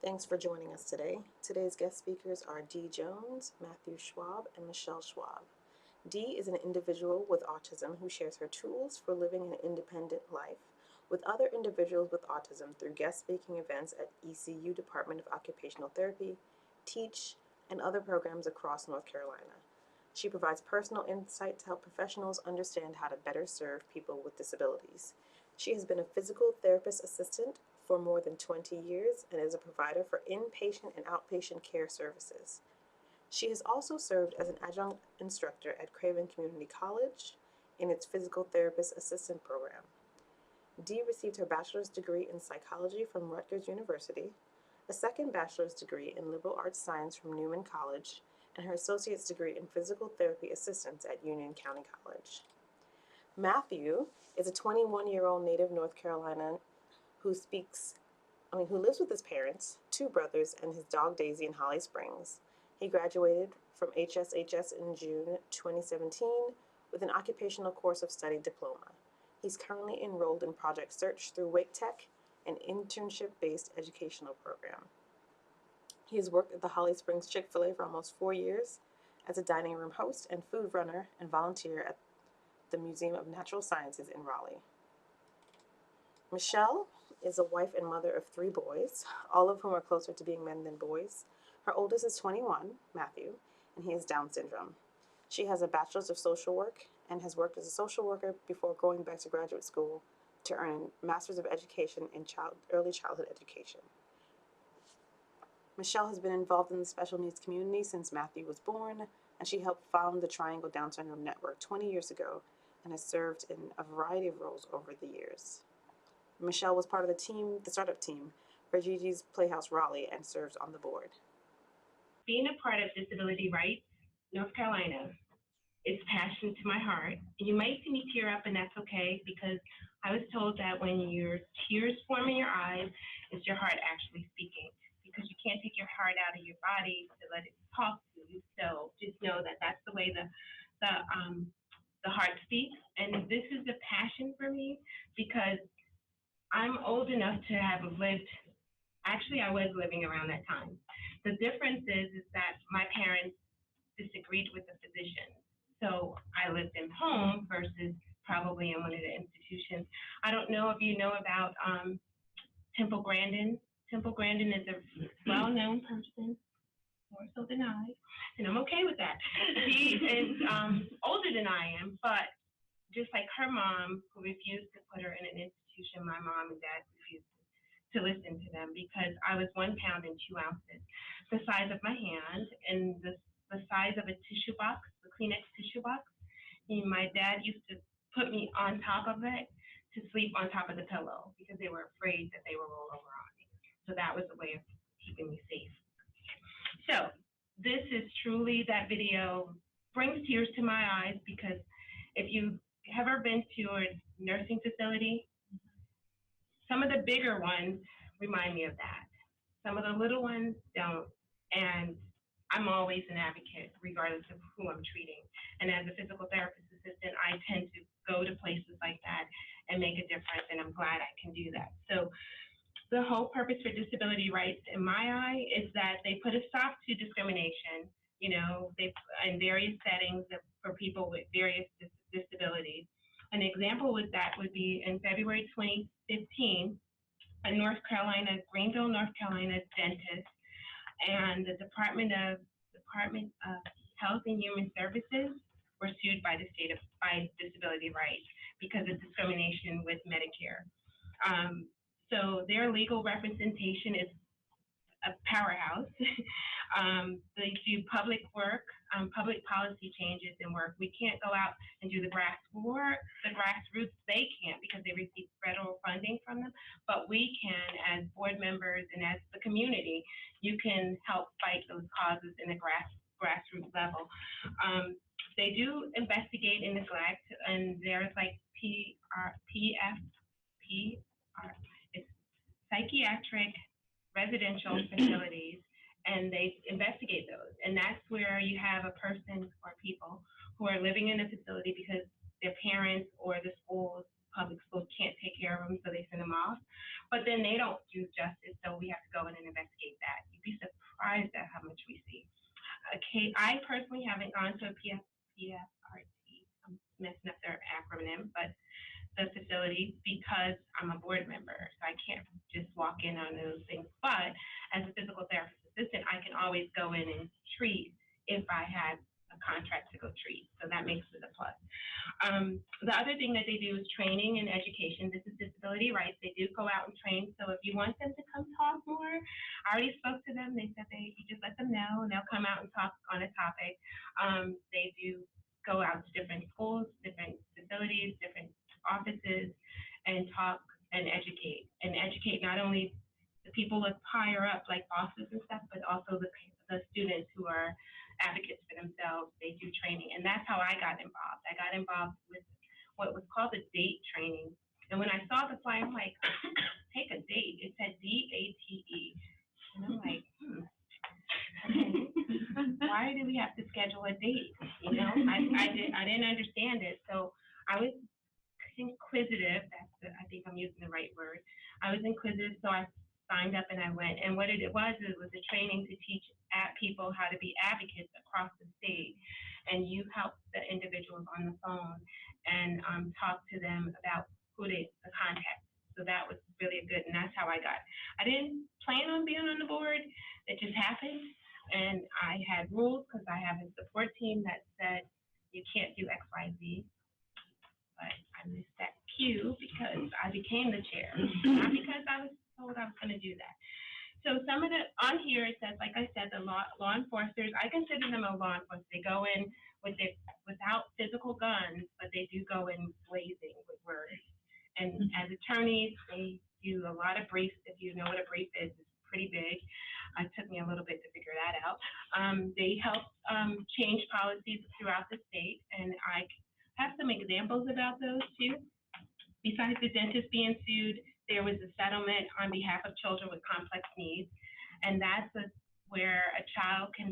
Thanks for joining us today. Today's guest speakers are Dee Jones, Matthew Schwab, and Michelle Schwab. Dee is an individual with autism who shares her tools for living an independent life with other individuals with autism through guest speaking events at ECU Department of Occupational Therapy, TEACH, and other programs across North Carolina. She provides personal insight to help professionals understand how to better serve people with disabilities. She has been a physical therapist assistant for more than 20 years and is a provider for inpatient and outpatient care services. She has also served as an adjunct instructor at Craven Community College in its physical therapist assistant program. Dee received her bachelor's degree in psychology from Rutgers University, a second bachelor's degree in liberal arts science from Newman College, and her associate's degree in physical therapy assistance at Union County College. Matthew is a 21-year-old native North Carolinian who lives with his parents, two brothers, and his dog Daisy in Holly Springs. He graduated from HSHS in June 2017 with an occupational course of study diploma. He's currently enrolled in Project Search through Wake Tech, an internship-based educational program. He has worked at the Holly Springs Chick-fil-A for almost 4 years as a dining room host and food runner and volunteer at the Museum of Natural Sciences in Raleigh. Michelle is a wife and mother of 3 boys, all of whom are closer to being men than boys. Her oldest is 21, Matthew, and he has Down syndrome. She has a bachelor's of social work and has worked as a social worker before going back to graduate school to earn a master's of education in early childhood education. Michelle has been involved in the special needs community since Matthew was born, and she helped found the Triangle Down Syndrome Network 20 years ago and has served in a variety of roles over the years. Michelle was part of the startup team for GiGi's Playhouse Raleigh, and serves on the board. Being a part of Disability Rights North Carolina is passion to my heart. You might see me tear up, and that's okay, because I was told that when your tears form in your eyes, it's your heart actually speaking, because you can't take your heart out of your body to let it talk to you. So just know that that's the way the heart speaks, and this is a passion for me because I'm old enough to have lived. Actually, I was living around that time. The difference is that my parents disagreed with the physician. So I lived in home versus probably in one of the institutions. I don't know if you know about Temple Grandin. Temple Grandin is a well-known person, more so than I, and I'm okay with that. She is older than I am, but just like her mom, who refused to put her in an institution, my mom and dad refused to listen to them, because I was 1 pound and 2 ounces, the size of my hand, and the size of a tissue box, the Kleenex tissue box. And my dad used to put me on top of it to sleep on top of the pillow because they were afraid that they would roll over on me. So that was a way of keeping me safe. So this is truly, that video brings tears to my eyes, because if you have ever been to a nursing facility, some of the bigger ones remind me of that. Some of the little ones don't. And I'm always an advocate, regardless of who I'm treating. And as a physical therapist assistant, I tend to go to places like that and make a difference, and I'm glad I can do that. So the whole purpose for disability rights, in my eye, is that they put a stop to discrimination, in various settings for people with various disabilities. An example with that would be in February 2015, a Greenville, North Carolina dentist and the Department of Health and Human Services were sued by by Disability Rights because of discrimination with Medicare. So their legal representation is a powerhouse. They do public work, public policy changes and work. We can't go out and do the grassroots. They can't, because they receive federal funding from them, but we can, as board members and as the community. You can help fight those causes in the grassroots level. They do investigate and neglect, and there's like it's psychiatric residential facilities, and they investigate those. And that's where you have a person or people who are living in a facility because their parents or the public schools can't take care of them, so they send them off. But then they don't do justice, so we have to go in and investigate I personally haven't gone to a PFRT. I'm messing up their acronym, but the facility because I'm a board member, so I can't just walk in on those things. But as a physical therapist assistant, I can always go in and treat if I had a contract to go treat. So that makes it a plus. The other thing that they do is training and education. This is disability rights. They do go out and train. So if you want them to come talk more, I already spoke to them. They said you just let them know and they'll come out and talk on a topic. They do go out to different schools, different facilities, different offices, and talk and educate not only the people up higher up like bosses and stuff, but also the students who are advocates for themselves. They do training, and that's how I got involved. I got involved with what was called the DATE training, and when I saw the flyer, I'm like, take a date. It said DATE, and I'm like, okay, why do we have to schedule a date? You know, I didn't understand it, so I was inquisitive. I think I'm using the right word. I was inquisitive, so I signed up and I went. And what it was a training to teach people how to be advocates across the state. And you help the individuals on the phone and talk to them about who the contact. So that was really good, and that's how I got. I didn't plan on being on the board. It just happened, and I had rules because I have a support team that said you can't do X, Y, Z. But I missed that cue because I became the chair, not because I was told I was going to do that. So some of the, on here it says, like I said, the law enforcers, I consider them a law enforcement. They go in without physical guns, but they do go in blazing with words. And as attorneys, they do a lot of briefs. If you know what a brief is, it's pretty big. It took me a little bit to figure that out. They help change policies throughout the state, and I have some examples about those too. Besides the dentist being sued, there was a settlement on behalf of children with complex needs, and that's where a child can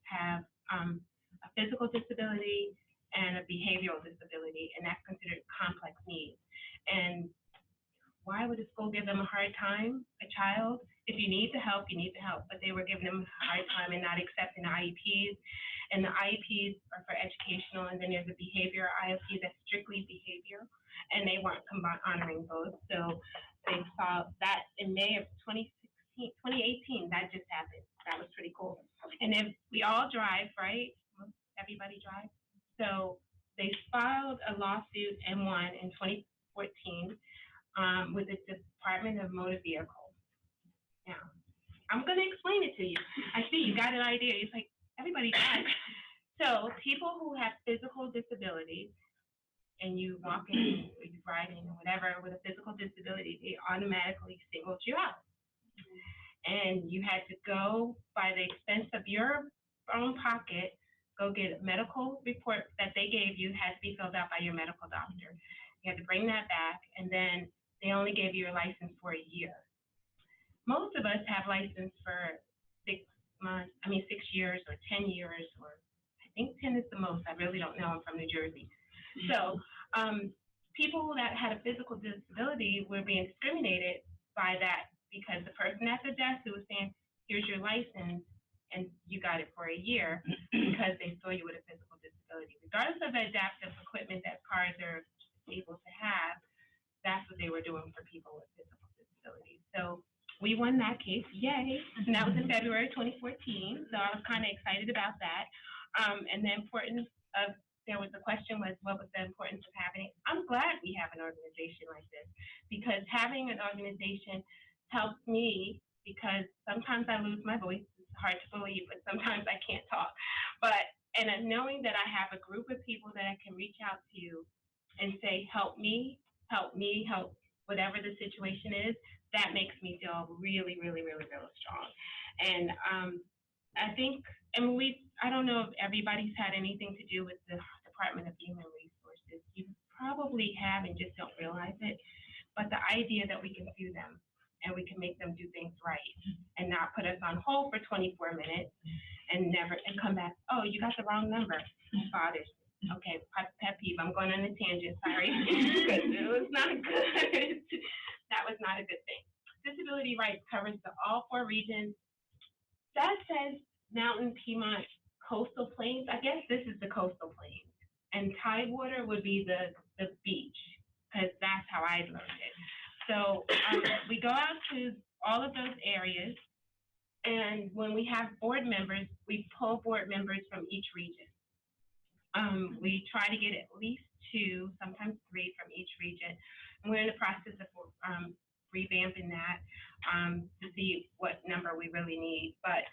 have a physical disability and a behavioral disability, and that's considered complex needs. And why would a school give them a hard time, a child? If you need to help, you need to help, but they were giving them a hard time and not accepting the IEPs. And the IEPs are for educational, and then there's a behavior IEP that's strictly behavior, and they weren't honoring both. So they saw that in May of 2018, that just happened. That was pretty cool. And if we all drive, right? Everybody drives. So they filed a lawsuit and won in 2014 with the Department of Motor Vehicles. Now, I'm going to explain it to you. I see you got an idea. It's like, everybody does. So people who have physical disabilities, and you walk in or you're riding or whatever with a physical disability, they automatically singled you out. And you had to go by the expense of your own pocket, go get a medical report that they gave you, had to be filled out by your medical doctor. You had to bring that back, and then they only gave you a license for a year. Most of us have license for 6 years or 10 years, or I think 10 is the most. I really don't know. I'm from New Jersey. So people that had a physical disability were being discriminated by that because the person at the desk who was saying, here's your license, and you got it for a year because they saw you with a physical disability. Regardless of the adaptive equipment that cars are able to have, that's what they were doing for people with physical disabilities. So we won that case, yay, and that was in February 2014, so I was kind of excited about that. And the importance of, the question was, what was the importance of having it? I'm glad we have an organization like this, because having an organization helps me, because sometimes I lose my voice. It's hard to believe, but sometimes I can't talk. And knowing that I have a group of people that I can reach out to and say, help me, help whatever the situation is, that makes me feel really, really, really, really strong. And I think, I don't know if everybody's had anything to do with the Department of Human Resources. You probably have and just don't realize it. But the idea that we can sue them and we can make them do things right and not put us on hold for 24 minutes and come back, oh, you got the wrong number. It bothers me. Okay, pet peeve. I'm going on a tangent, sorry. Because it was not good. That was not a good thing. Disability rights covers all 4 regions. That says Mountain, Piedmont, coastal plains. I guess this is the coastal plains, and Tidewater would be the beach, because that's how I learned it. So we go out to all of those areas, and when we have board members, we pull board members from each region. We try to get at least 2, sometimes 3 from each region. And we're in the process of revamping that to see what number we really need. But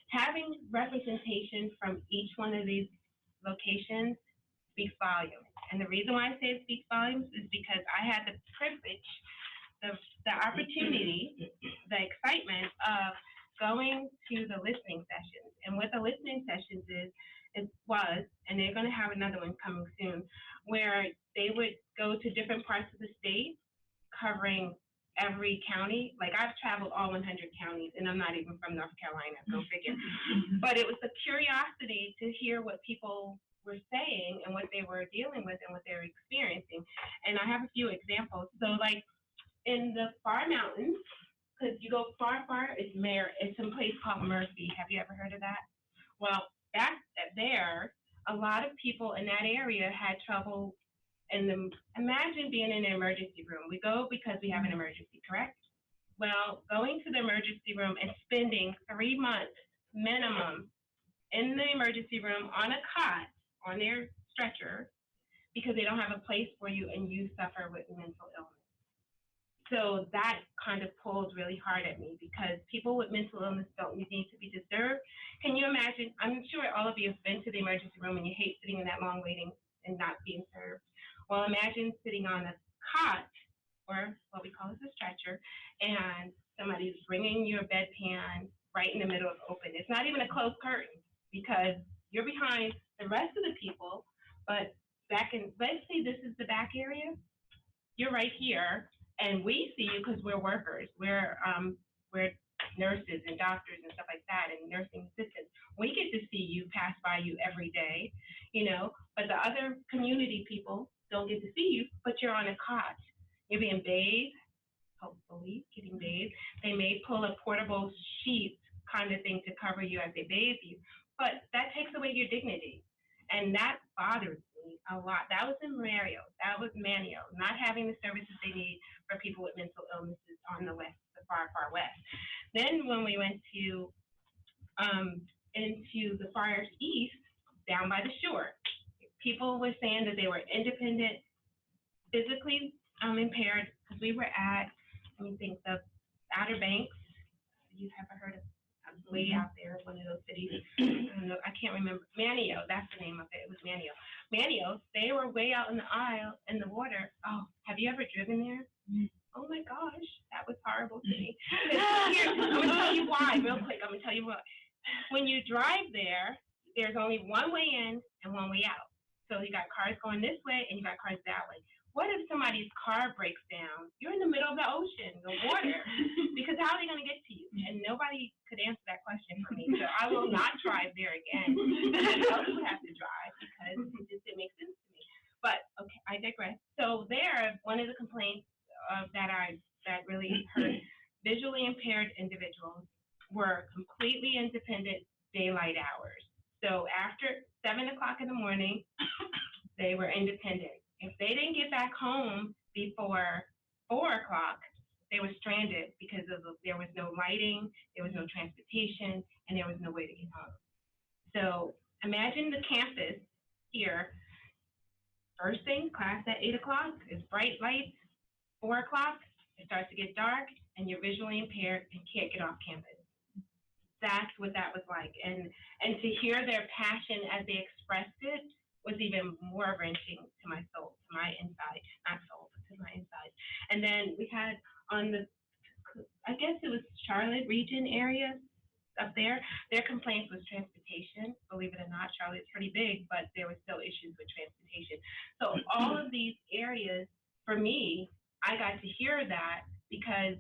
having representation from each one of these locations speaks volumes. And the reason why I say it speaks volumes is because I had the privilege, the opportunity, the excitement of going to the listening sessions. And what the listening sessions was, and they're going to have another one coming soon, where they would go to different parts of the state, covering every county. Like, I've traveled all 100 counties, and I'm not even from North Carolina, go figure. But it was the curiosity to hear what people were saying and what they were dealing with and what they were experiencing. And I have a few examples. So, like, in the far mountains, because you go far, it's some place called Murphy. Have you ever heard of that? Well, there, a lot of people in that area had trouble. Imagine being in an emergency room. We go because we have an emergency, correct? Well, going to the emergency room and spending 3 months minimum in the emergency room on a cot, on their stretcher, because they don't have a place for you and you suffer with mental illness. So that kind of pulled really hard at me, because people with mental illness don't need to be disturbed. Can you imagine? I'm sure all of you have been to the emergency room and you hate sitting in that long waiting and not being served. Well, imagine sitting on a cot, or what we call a stretcher, and somebody's bringing your bedpan right in the middle of open. It's not even a closed curtain, because you're behind the rest of the people, but let's say this is the back area, you're right here, and we see you because we're workers. We're nurses and doctors and stuff like that, and nursing assistants. We get to see you, pass by you every day, but the other community people don't get to see you, but you're on a cot. You're being bathed, hopefully getting bathed. They may pull a portable sheet kind of thing to cover you as they bathe you, but that takes away your dignity. And that bothers me a lot. That was in Manio, not having the services they need for people with mental illnesses on the west, the far, far west. Then when we went to into the far east, down by the shore, people were saying that they were independent, physically impaired, because we were at, let me think, the Outer Banks. You ever heard of way out there, one of those cities? I can't remember. Manio, that's the name of it. It was Manio. Manio, they were way out in the aisle in the water. Oh, have you ever driven there? Oh my gosh, that was horrible to me. Here, I'm going to tell you why, real quick. I'm going to tell you what. When you drive there, there's only one way in and one way out. So you got cars going this way and you got cars that way. What if somebody's car breaks down? You're in the middle of the ocean, the water, because how are they going to get to you? And nobody could answer that question for me. So I will not drive there again. Somebody else would have to drive, because it just didn't make sense to me. But okay, I digress. So there, one of the complaints that really hurt visually impaired individuals were completely independent daylight hours. So after 7 o'clock in the morning, they were independent. If they didn't get back home before 4 o'clock, they were stranded, because there was no lighting, there was no transportation, and there was no way to get home. So imagine the campus here. First thing, class at 8 o'clock is bright lights. 4 o'clock, it starts to get dark, and you're visually impaired and can't get off campus. That's what that was like. And to hear their passion as they expressed it was even more wrenching to my soul, to my inside, not soul, but to my inside. And then we had on the, I guess it was Charlotte region area up there, their complaints was transportation. Believe it or not, Charlotte's pretty big, but there were still issues with transportation. So all of these areas, for me, I got to hear that because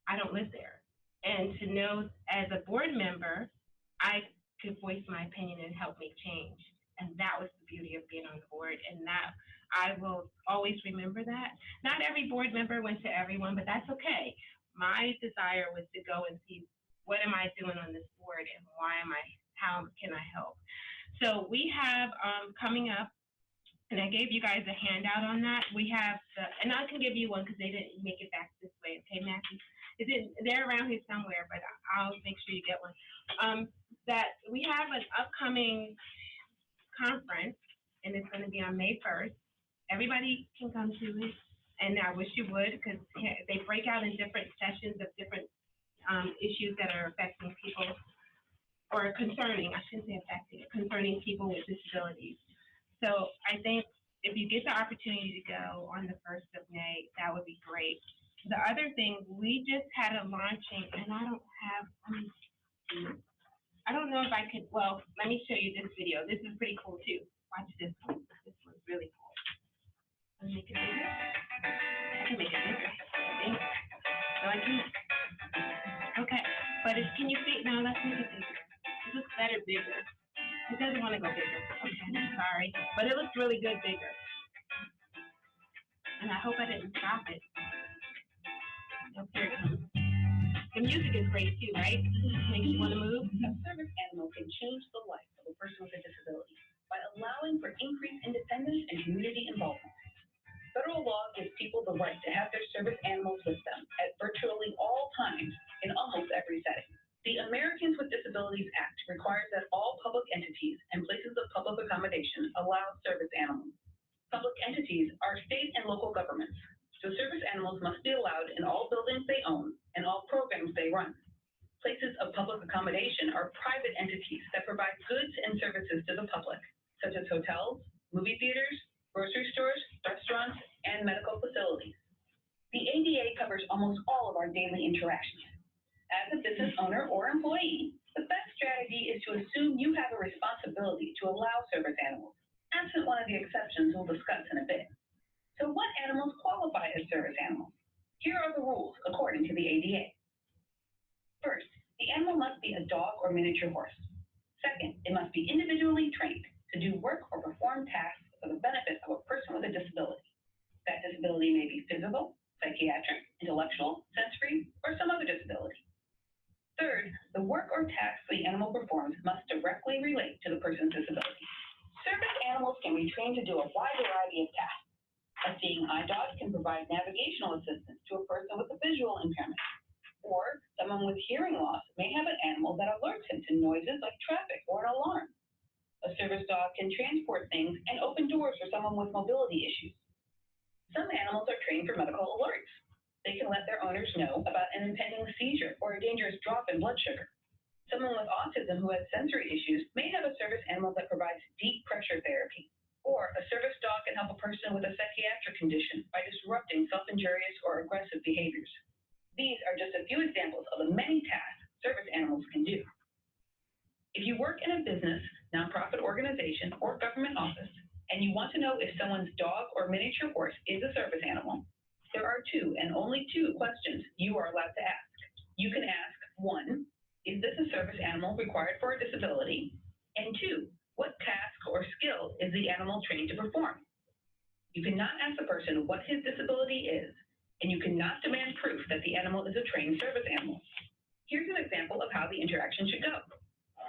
I don't live there. And to know as a board member, I could voice my opinion and help make change. And that was the beauty of being on the board. And that I will always remember that. Not every board member went to everyone, but that's okay. My desire was to go and see, what am I doing on this board, and why am I how can I help? So we have coming up, and I gave you guys a handout on that. We have and I can give you one because they didn't make it back this way. Okay, Matthew? They're around here somewhere, but I'll make sure you get one. That we have an upcoming conference, and it's going to be on May 1st. Everybody can come to it, and I wish you would, because they break out in different sessions of different issues that are affecting people, or concerning, I shouldn't say affecting, concerning people with disabilities. So I think if you get the opportunity to go on the 1st of May, that would be great. The other thing, we just had a launching, and I don't know if I could, well, let me show you this video. This is pretty cool too. Watch this one. This one's really cool. Let me make it bigger. I can make it bigger, I think. So I can. Okay, but can you see? No, let's make it bigger. It looks better bigger. It doesn't want to go bigger. Okay, sorry. But it looks really good bigger. And I hope I didn't stop it. Oh, here it comes. The music is great too, right? Makes you want to move. A service animal can change the life of a person with a disability by allowing for increased independence and community involvement. Federal law gives people the right to have their service animals with them at virtually all times in almost every setting. The Americans with Disabilities Act requires that all public entities and places of public accommodation allow service animals. Public entities are state and local governments, so service animals must be allowed in all buildings they own and all programs they run. Places of public accommodation are private entities that provide goods and services to the public, such as hotels, movie theaters, grocery stores, restaurants, and medical facilities. The ADA covers almost all of our daily interactions. As a business owner or employee, the best strategy is to assume you have a responsibility to allow service animals, absent one of the exceptions we'll discuss in a bit. So what animals qualify as service animals? Here are the rules according to the ADA. First, the animal must be a dog or miniature horse. Second, it must be individually trained to do work or perform tasks for the benefit of a person with a disability. That disability may be physical, psychiatric, intellectual, sensory, or some other disability. Third, the work or tasks the animal performs must directly relate to the person's disability. Service animals can be trained to do a wide variety of tasks. A seeing eye dog can provide navigational assistance to a person with a visual impairment. Or someone with hearing loss may have an animal that alerts him to noises like traffic or an alarm. A service dog can transport things and open doors for someone with mobility issues. Some animals are trained for medical alerts. They can let their owners know about an impending seizure or a dangerous drop in blood sugar. Someone with autism who has sensory issues may have a service animal that provides deep pressure therapy. Or a service dog can help a person with a psychiatric condition by disrupting self-injurious or aggressive behaviors. These are just a few examples of the many tasks service animals can do. If you work in a business, nonprofit organization, or government office, and you want to know if someone's dog or miniature horse is a service animal, there are two and only two questions you are allowed to ask. You can ask, 1, is this a service animal required for a disability? And 2, what task or skill is the animal trained to perform? You cannot ask the person what his disability is, and you cannot demand proof that the animal is a trained service animal. Here's an example of how the interaction should go.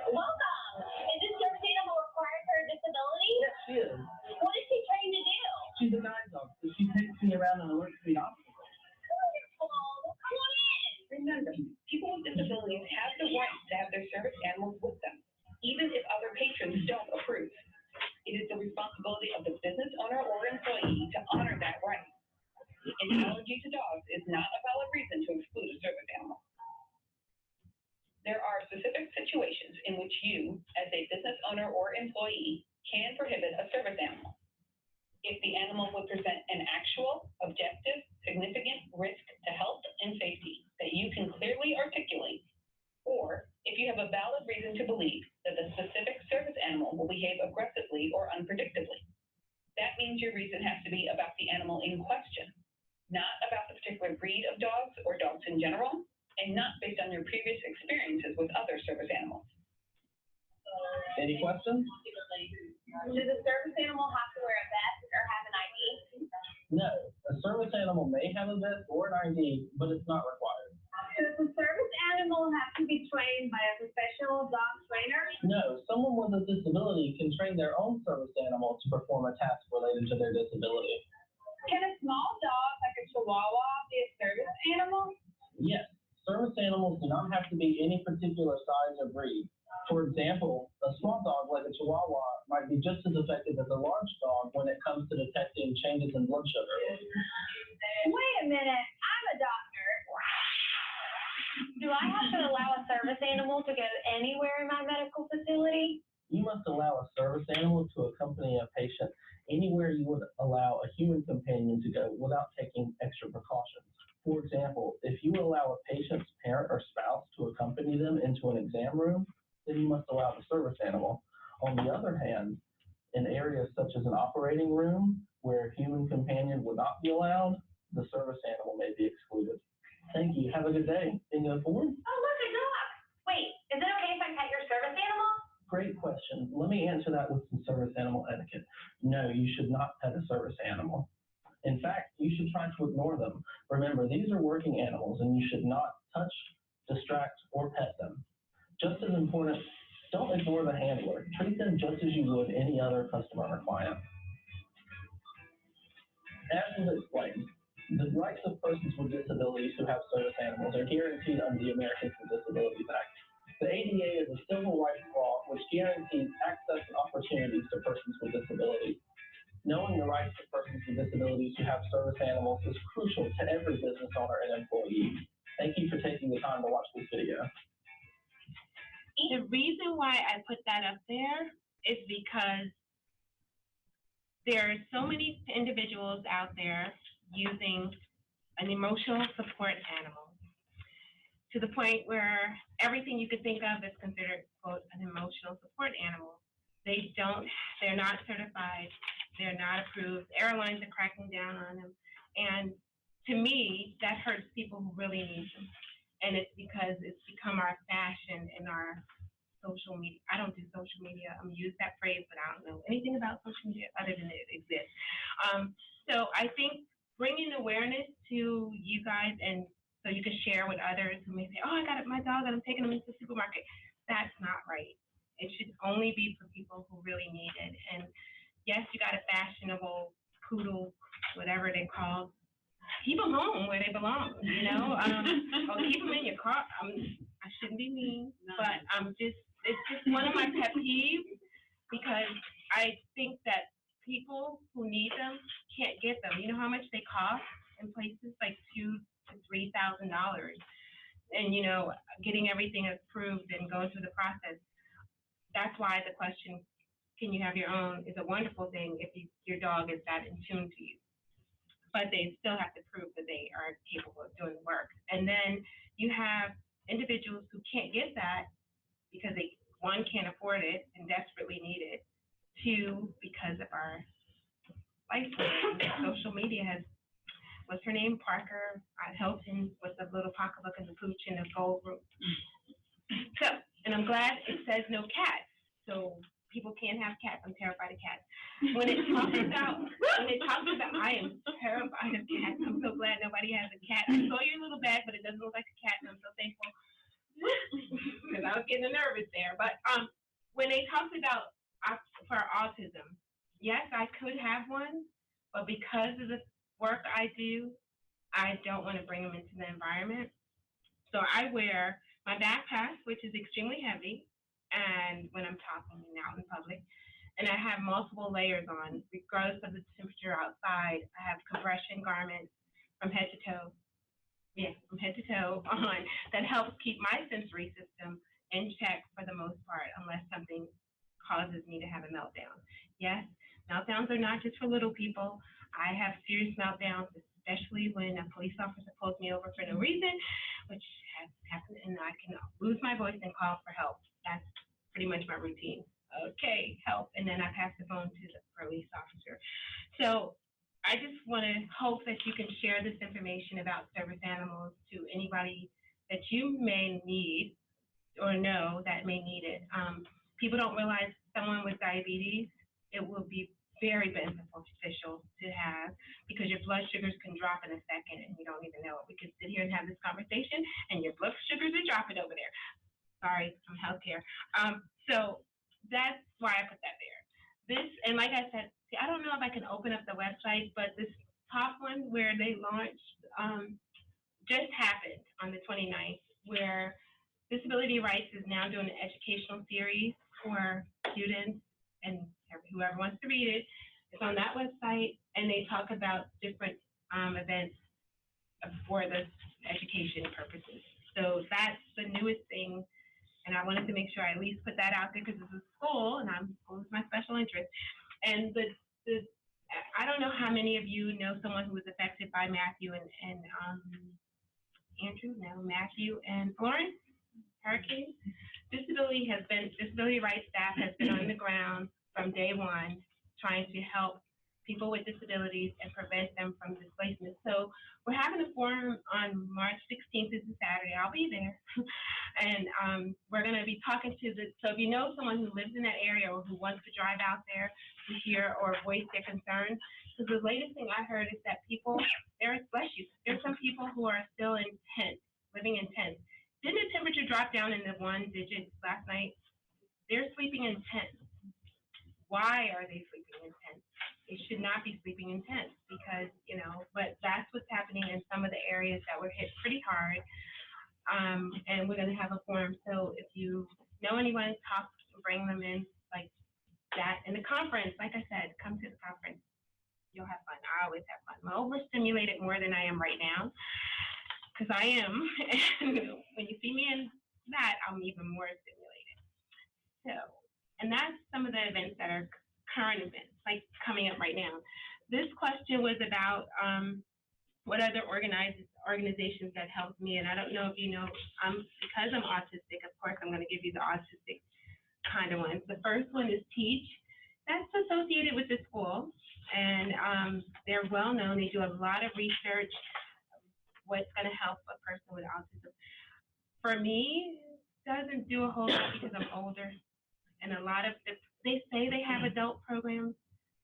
Welcome. Is this service animal required for a disability? Yes, she is. What is she trained to do? She's a guide dog, so she takes me around and alerts me to obstacles. Wonderful. Come on in. Remember, people with disabilities have the right to have their service animals with them, even if other patrons don't approve. It is the responsibility of the business owner or employee to honor that right. An allergy to dogs is not a valid reason to exclude a service animal. There are specific situations in which you, as a business owner or employee, can prohibit a service animal. If the animal would present an actual, objective, significant risk to health and safety that you can clearly articulate, or if you have a valid reason to believe that the specific service animal will behave aggressively or unpredictably. That means your reason has to be about the animal in question, not about the particular breed of dogs or dogs in general, and not based on your previous experiences with other service animals. Any questions? Does a service animal have to wear a vest or have an ID? No. A service animal may have a vest or an ID, but it's not required. So if a service animal have to be trained by a professional dog trainer? No, someone with a disability can train their own service animal to perform a task related to their disability. Can a small dog like a Chihuahua be a service animal? Yes, service animals do not have to be any particular size or breed. For example, a small dog like a Chihuahua might be just as effective as a large dog when it comes to detecting changes in blood sugar. Wait a minute, I'm a doctor. Do I have to allow a service animal to go anywhere in my medical facility? You must allow a service animal to accompany a patient anywhere you would allow a human companion to go without taking extra precautions. For example, if you allow a patient's parent or spouse to accompany them into an exam room, then you must allow the service animal. On the other hand, in areas such as an operating room where a human companion would not be allowed, the service animal may be excluded. Thank you. Have a good day. Any other form? Oh, look, a dog. Wait, is it okay if I pet your service animal? Great question. Let me answer that with some service animal etiquette. No, you should not pet a service animal. In fact, you should try to ignore them. Remember, these are working animals and you should not touch, distract, or pet them. Just as important, don't ignore the handler. Treat them just as you would any other customer or client. As was explained, the rights of persons with disabilities who have service animals are guaranteed under the Americans with Disabilities Act. The ADA is a civil rights law which guarantees access and opportunities to persons with disabilities. Knowing the rights of persons with disabilities who have service animals is crucial to every business owner and employee. Thank you for taking the time to watch this video. The reason why I put that up there is because there are so many individuals out there using an emotional support animal to the point where everything you could think of is considered, quote, an emotional support animal. They're not certified, they're not approved, airlines are cracking down on them, and to me, that hurts people who really need them. And it's because it's become our fashion in our social media. I don't do social media. I'm use that phrase, but I don't know anything about social media other than it exists. So I think bringing awareness to you guys, and so you can share with others who may say, oh, I got my dog and I'm taking him into the supermarket. That's not right. It should only be for people who really need it. And yes, you got a fashionable poodle, whatever they're called. Keep them home where they belong, you know? Or keep them in your car. I shouldn't be mean, but it's just one of my pet peeves because I think that people who need them can't get them. You know how much they cost in places like $2,000 to $3,000, and you know, getting everything approved and going through the process. That's why the question, can you have your own, is a wonderful thing if your dog is that in tune to you. But they still have to prove that they are capable of doing work. And then you have individuals who can't get that because they, one, can't afford it and desperately need it. Two, because of our lifestyle. Social media has, what's her name? Parker Hilton with the little pocketbook and the pooch and the gold room. So, and I'm glad it says no cats. So people can't have cats. I'm terrified of cats. When it talks about, I am terrified of cats. I'm so glad nobody has a cat. I saw your little bag, but it doesn't look like a cat, and I'm so thankful because I was getting nervous there. But when they talk about for autism, yes, I could have one, but because of the work I do, I don't want to bring them into the environment. So I wear my backpack, which is extremely heavy, and when I'm talking out in public, and I have multiple layers on, regardless of the temperature outside. I have compression garments from head to toe. Yes, from head to toe on that helps keep my sensory system in check for the most part, unless something causes me to have a meltdown. Yes, meltdowns are not just for little people. I have serious meltdowns, especially when a police officer pulls me over for no reason, which has happened, and I can lose my voice and call for help. That's pretty much my routine. Okay, help, and then I pass the phone to the police officer. So I just want to hope that you can share this information about service animals to anybody that you may need or know that may need it. People don't realize someone with diabetes, it will be very beneficial to have because your blood sugars can drop in a second and you don't even know it. We could sit here and have this conversation and your blood sugars are dropping over there. Sorry, from healthcare. So that's why I put that there. This, and like I said, see, I don't know if I can open up the website, but this top one where they launched just happened on the 29th, where Disability Rights is now doing an educational series for students and whoever wants to read it. It's on that website, and they talk about different events for the education purposes. So that's the newest thing, and I wanted to make sure I at least put that out there because this is school, and school is my special interest. And I don't know how many of you know someone who was affected by Matthew and Florence hurricanes. Disability Rights staff has been on the ground from day one, trying to help people with disabilities and prevent them from displacement. So we're having a forum on March 16th. This is Saturday. I'll be there. And we're going to be talking to so if you know someone who lives in that area or who wants to drive out there to hear or voice their concerns, because the latest thing I heard is that there's some people who are still in tents, living in tents. Didn't the temperature drop down in the 1 digits last night? They're sleeping in tents. Why are they sleeping in tents? They should not be sleeping in tents because, but that's what's happening in some of the areas that were hit pretty hard. And we're going to have a forum. So if you know anyone, talk and bring them in like that. And the conference, like I said, come to the conference. You'll have fun. I always have fun. I'm overstimulated more than I am right now because I am. And when you see me in that, I'm even more stimulated. So, and that's some of the events that are current events, like coming up right now. This question was about what other organizations that helped me, and I don't know if you know, because I'm autistic, of course, I'm going to give you the autistic kind of ones. The first one is TEACH. That's associated with the school, and they're well known. They do a lot of research, what's going to help a person with autism. For me, it doesn't do a whole lot because I'm older, and a lot of they say they have adult programs,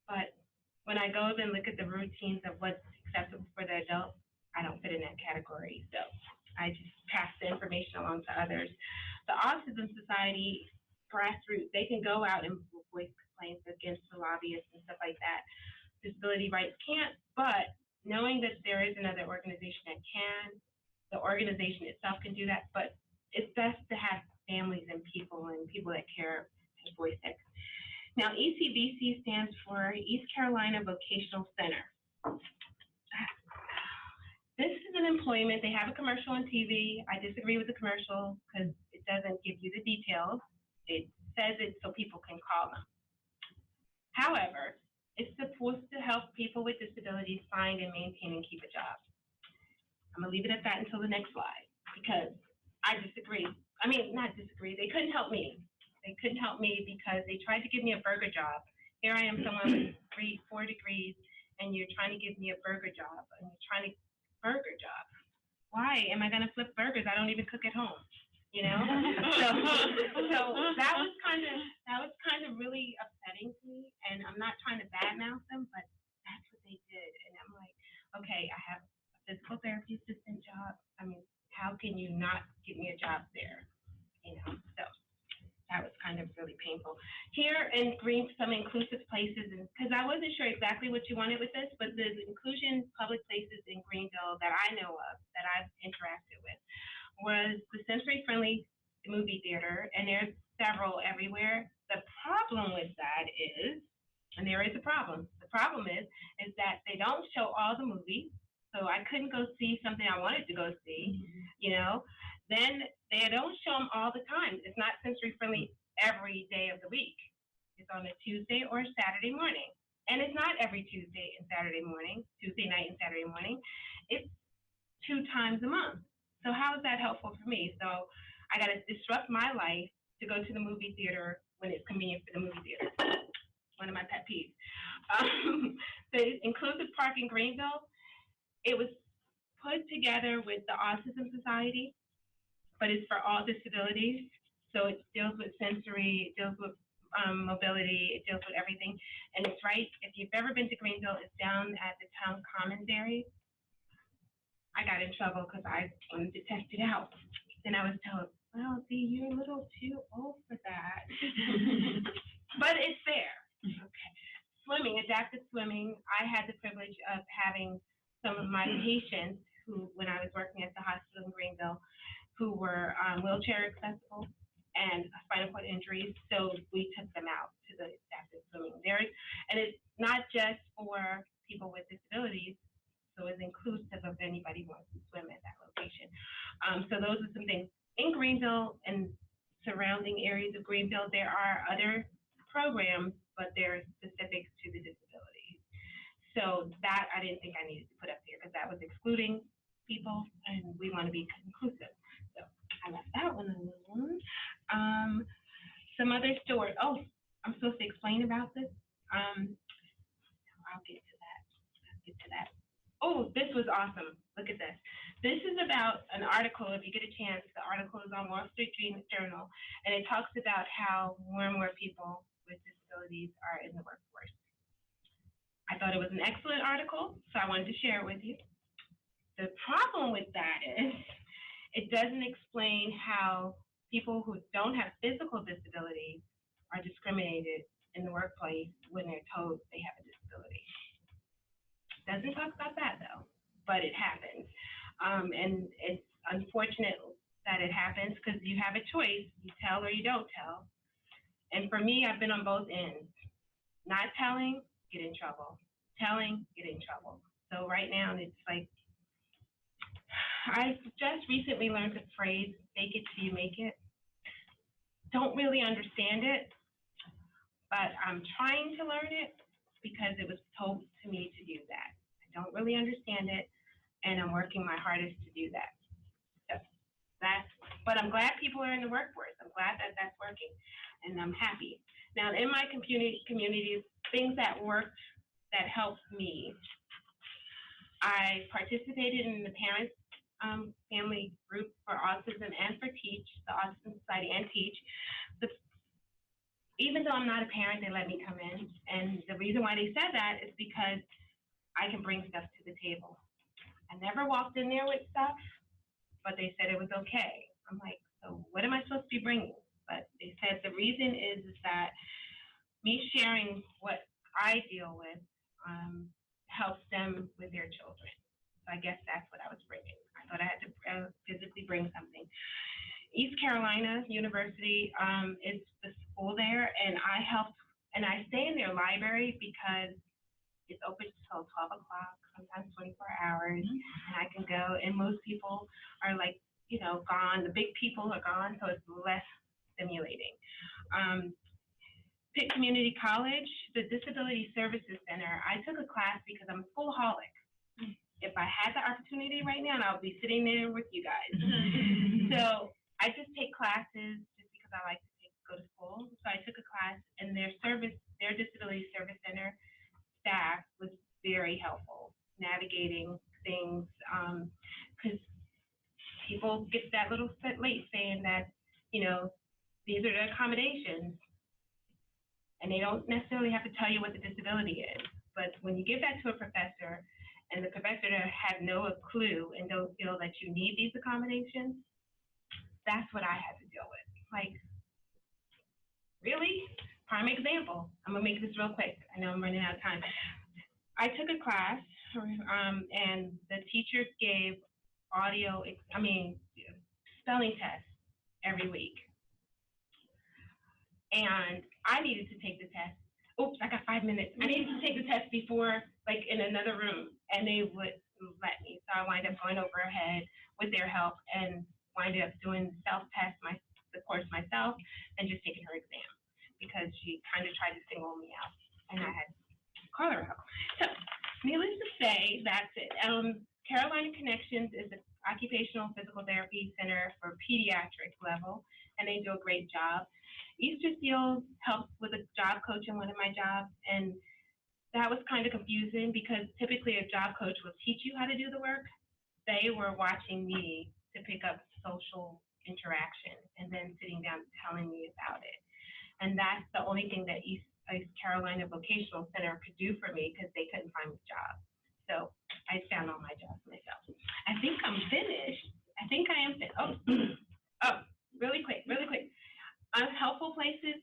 but when I go and look at the routines of what's acceptable for the adults, I don't fit in that category. So I just pass the information along to others. The Autism Society grassroots, they can go out and voice complaints against the lobbyists and stuff like that. Disability Rights can't, but knowing that there is another organization that can, the organization itself can do that, but it's best to have families and people that care to voice that. Now, ECVC stands for East Carolina Vocational Center. This is an employment. They have a commercial on TV. I disagree with the commercial because it doesn't give you the details. It says it so people can call them. However, it's supposed to help people with disabilities find and maintain and keep a job. I'm going to leave it at that until the next slide because I disagree. I mean, not disagree. They couldn't help me. They couldn't help me because they tried to give me a burger job. Here I am, someone with 4 degrees, and you're trying to give me a burger job, burger job. Why am I going to flip burgers? I don't even cook at home, So that was kind of really upsetting to me, and I'm not trying to badmouth them, but that's what they did, and I'm like, okay, I have a physical therapy assistant job. I mean, how can you not give me a job there? So that was kind of really painful. Here in Green, some inclusive places, because I wasn't sure exactly what you wanted with this, but the inclusion public places in Greenville that I know of, that I've interacted with, was the Sensory Friendly Movie Theater, and there's several everywhere. The problem with that is, and there is a problem, the problem is that they don't show all the movies, so I couldn't go see something I wanted to go see, Then they don't show them all the time. It's not sensory friendly every day of the week. It's on a Tuesday or Saturday morning. And it's not every Tuesday and Saturday morning, Tuesday night and Saturday morning. It's 2 times a month. So how is that helpful for me? So I got to disrupt my life to go to the movie theater when it's convenient for the movie theater. One of my pet peeves. The Inclusive Park in Greenville, it was put together with the Autism Society, but it's for all disabilities. So it deals with sensory, it deals with mobility. It deals with everything. And it's right, if you've ever been to Greenville, it's down at the town commons area. I got in trouble because I wanted to test it out. Then I was told, well, see, you're a little too old for that. But it's there. Okay. Swimming, adaptive swimming. I had the privilege of having some of my patients who, when I was working at the hospital in Greenville, who were wheelchair accessible and spinal cord injuries. So we took them out to the adaptive swimming. And it's not just for people with disabilities, so it's inclusive of anybody who wants to swim at that location. So those are some things. In Greenville and surrounding areas of Greenville, there are other programs, but they're specific to the disabilities. So that I didn't think I needed to put up here because that was excluding people, and we want to be inclusive. So I left that one alone. Some other stories. Oh, I'm supposed to explain about this. I'll get to that. I'll get to that. Oh, this was awesome. Look at this. This is about an article, if you get a chance. The article is on Wall Street Journal, and it talks about how more and more people with disabilities are in the workforce. I thought it was an excellent article, so I wanted to share it with you. The problem with that is it doesn't explain how people who don't have physical disabilities are discriminated in the workplace when they're told they have a disability. Doesn't talk about that though, but it happens. And it's unfortunate that it happens because you have a choice, you tell or you don't tell. And for me, I've been on both ends. Not telling, get in trouble. Telling, get in trouble. So right now it's like, I just recently learned the phrase, fake it till you make it. Don't really understand it, but I'm trying to learn it because it was told to me to do that. I don't really understand it, and I'm working my hardest to do that. So but I'm glad people are in the workforce. I'm glad that that's working, and I'm happy. Now, in my communities, things that worked that helped me, I participated in the Parents Family Group for Autism and for TEACH, the Autism Society and TEACH. Even though I'm not a parent, they let me come in. And the reason why they said that is because I can bring stuff to the table. I never walked in there with stuff, but they said it was okay. I'm like, so what am I supposed to be bringing? But they said the reason is that me sharing what I deal with helps them with their children. So I guess that's what I was bringing. I thought I had to physically bring something. East Carolina University is the school there, and I stay in their library because it's open until 12 o'clock, sometimes 24 hours, and I can go, and most people are like, gone. The big people are gone, so it's less stimulating. Pitt Community College, the Disability Services Center, I took a class because I'm a schoolaholic. If I had the opportunity right now, I would be sitting there with you guys. So I just take classes just because I like to go to school. So I took a class, and their Disability Service Center staff was very helpful navigating things, because people get that little bit late saying that, these are the accommodations, and they don't necessarily have to tell you what the disability is. But when you give that to a professor, and the professor have no clue and don't feel that you need these accommodations, that's what I had to deal with. Like, really? Prime example. I'm gonna make this real quick. I know I'm running out of time. I took a class, and the teachers gave spelling tests every week. And I needed to take the test. Oops, I got 5 minutes. I needed to take the test before, like in another room, and they would let me. So I wound up going over ahead with their help and wound up doing self-test, the course myself, and just taking her exam because she kind of tried to single me out, and I had to call her out. So, needless to say, that's it. Carolina Connections is an occupational physical therapy center for pediatric level, and they do a great job. Easterfield helps with a job coach in one of my jobs, and that was kind of confusing because typically a job coach will teach you how to do the work. They were watching me to pick up social interaction and then sitting down and telling me about it. And that's the only thing that East Carolina Vocational Center could do for me because they couldn't find me a job. So I found all my jobs myself. I think I'm finished. I think I am finished. Oh, really quick. Unhelpful places,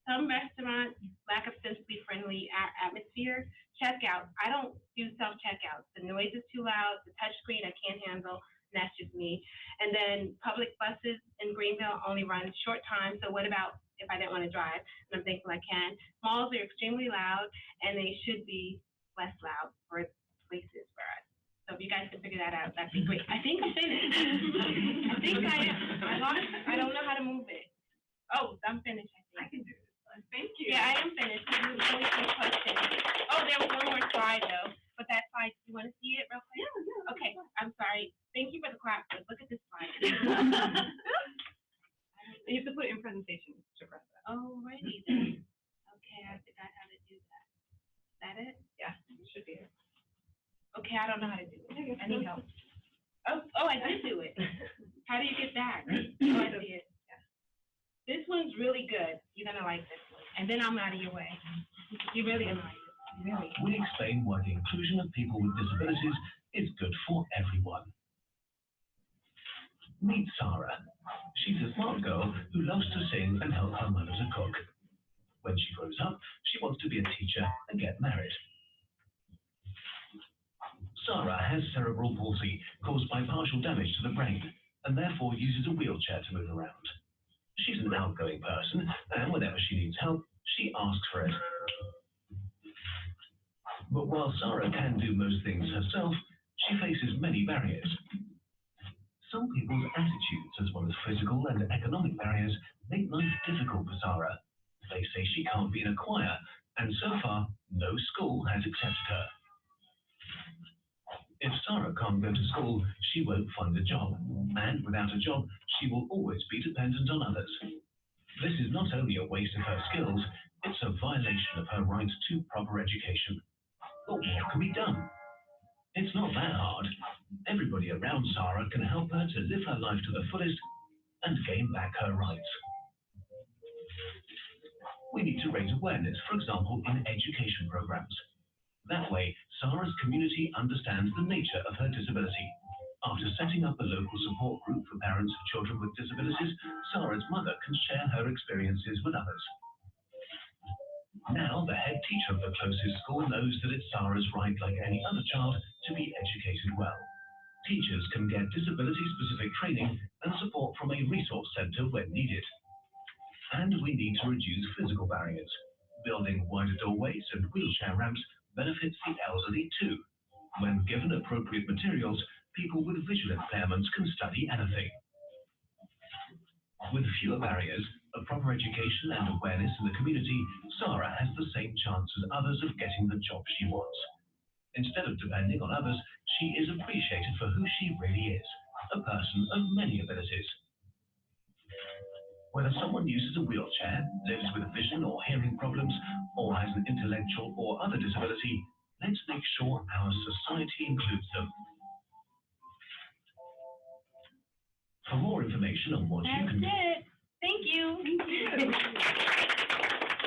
some restaurants, lack of sensory friendly atmosphere. Checkout, I don't do self-checkouts. The noise is too loud, the touch screen I can't handle, and that's just me. And then public buses in Greenville only run short time, so what about if I didn't want to drive? And I'm thankful I can. Malls are extremely loud, and they should be less loud for places for us. So if you guys can figure that out, that'd be great. I think I'm finished. I think I am. I don't know how to move it. Oh, I'm finished, I think. I can do it. Thank you. Yeah, I am finished. This is really good question. Oh, there was one more slide though, but that slide, you want to see it real quick? Yeah. Okay, I'm sorry. Thank you for the clap, but look at this slide. You have to put it in presentation to press that. Oh, righty then. Okay, I forgot how to do that. Is that it? Yeah, it should be it. Okay, I don't know how to do it. I need help. Oh, I did do it. How do you get back? Oh, I see it. Yeah. This one's really good. You're gonna like this one. And then I'm out of your way. You're really gonna like this. Really. We explain why the inclusion of people with disabilities is good for everyone. Meet Sarah. She's a smart girl who loves to sing and help her mother to cook. When she grows up, she wants to be a teacher and get married. Sarah has cerebral palsy caused by partial damage to the brain and therefore uses a wheelchair to move around. She's an outgoing person, and whenever she needs help, she asks for it. But while Sarah can do most things herself, she faces many barriers. Some people's attitudes, as well as physical and economic barriers, make life difficult for Sarah. They say she can't be in a choir, and so far, no school has accepted her. If Sarah can't go to school, she won't find a job, and without a job, she will always be dependent on others. This is not only a waste of her skills, it's a violation of her right to proper education. But what can be done? It's not that hard. Everybody around Sarah can help her to live her life to the fullest and gain back her rights. We need to raise awareness, for example, in education programs. That way, Sarah's community understands the nature of her disability. After setting up a local support group for parents of children with disabilities, Sarah's mother can share her experiences with others. Now, the head teacher of the closest school knows that it's Sarah's right, like any other child, to be educated well. Teachers can get disability-specific training and support from a resource centre when needed. And we need to reduce physical barriers. Building wider doorways and wheelchair ramps benefits the elderly too. When given appropriate materials, people with visual impairments can study anything. With fewer barriers, a proper education and awareness in the community, Sarah has the same chance as others of getting the job she wants. Instead of depending on others, she is appreciated for who she really is, a person of many abilities. Whether someone uses a wheelchair, lives with vision or hearing problems, or has an intellectual or other disability, let's make sure our society includes them. For more information on what you can do. That's it. Thank you.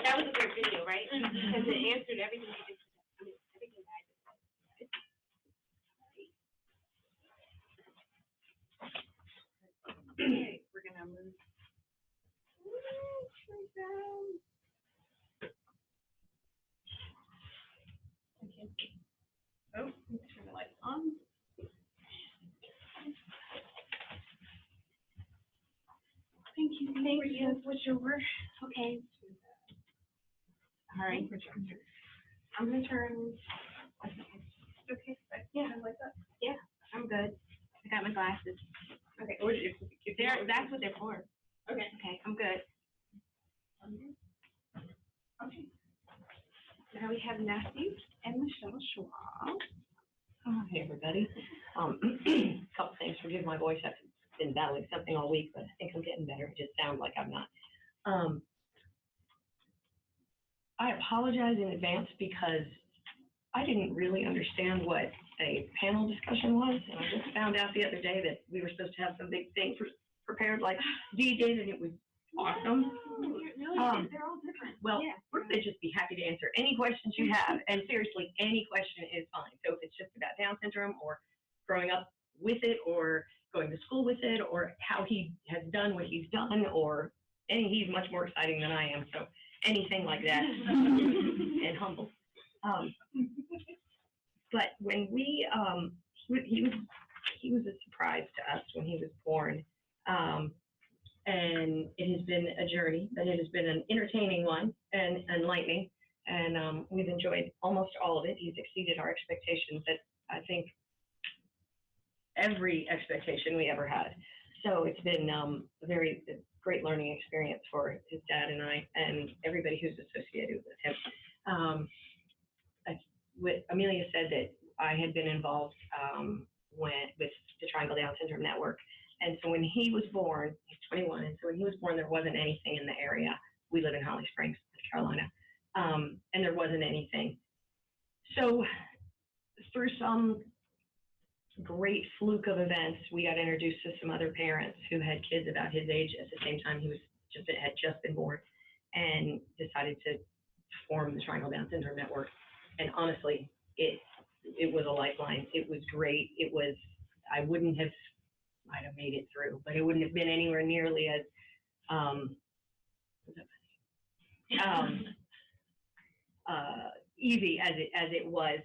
That was a great video, right? Because it answered everything you just said. I mean, everything that I just said. Okay, we're gonna move. Oh, let's turn the lights on. Thank you. Thank you. What's your word? Okay. All right. I'm gonna turn. Okay. Yeah. Like that. Yeah. I'm good. I got my glasses. Okay. If that's what they're for. Okay. Okay. I'm good. Okay. Now we have Matthew and Michelle Schwab. Hey everybody. Couple things. Forgive my voice. I've been battling something all week, but I think I'm getting better. It just sounds like I'm not. I apologize in advance because I didn't really understand what a panel discussion was, and I just found out the other day that we were supposed to have some big thing prepared like Dee did, and it was awesome. They're all different. Well, we're going to just be happy to answer any questions you have. And seriously, any question is fine. So if it's just about Down syndrome or growing up with it or going to school with it or how he has done what he's done or he's much more exciting than I am. So anything like that and humble. But when he was a surprise to us when he was born. And it has been a journey, but it has been an entertaining one and enlightening. And we've enjoyed almost all of it. He's exceeded our expectations at, I think, every expectation we ever had. So it's been a very great learning experience for his dad and I and everybody who's associated with him. Amelia said that I had been involved with the Triangle Down Syndrome Network. And so when he was born, he's 21, and so when he was born, there wasn't anything in the area. We live in Holly Springs, North Carolina, and there wasn't anything. So through some great fluke of events, we got introduced to some other parents who had kids about his age at the same time he had just been born, and decided to form the Triangle Down Syndrome Network. And honestly, it was a lifeline. It was great. It was, I might have made it through, but it wouldn't have been anywhere nearly as easy as it was.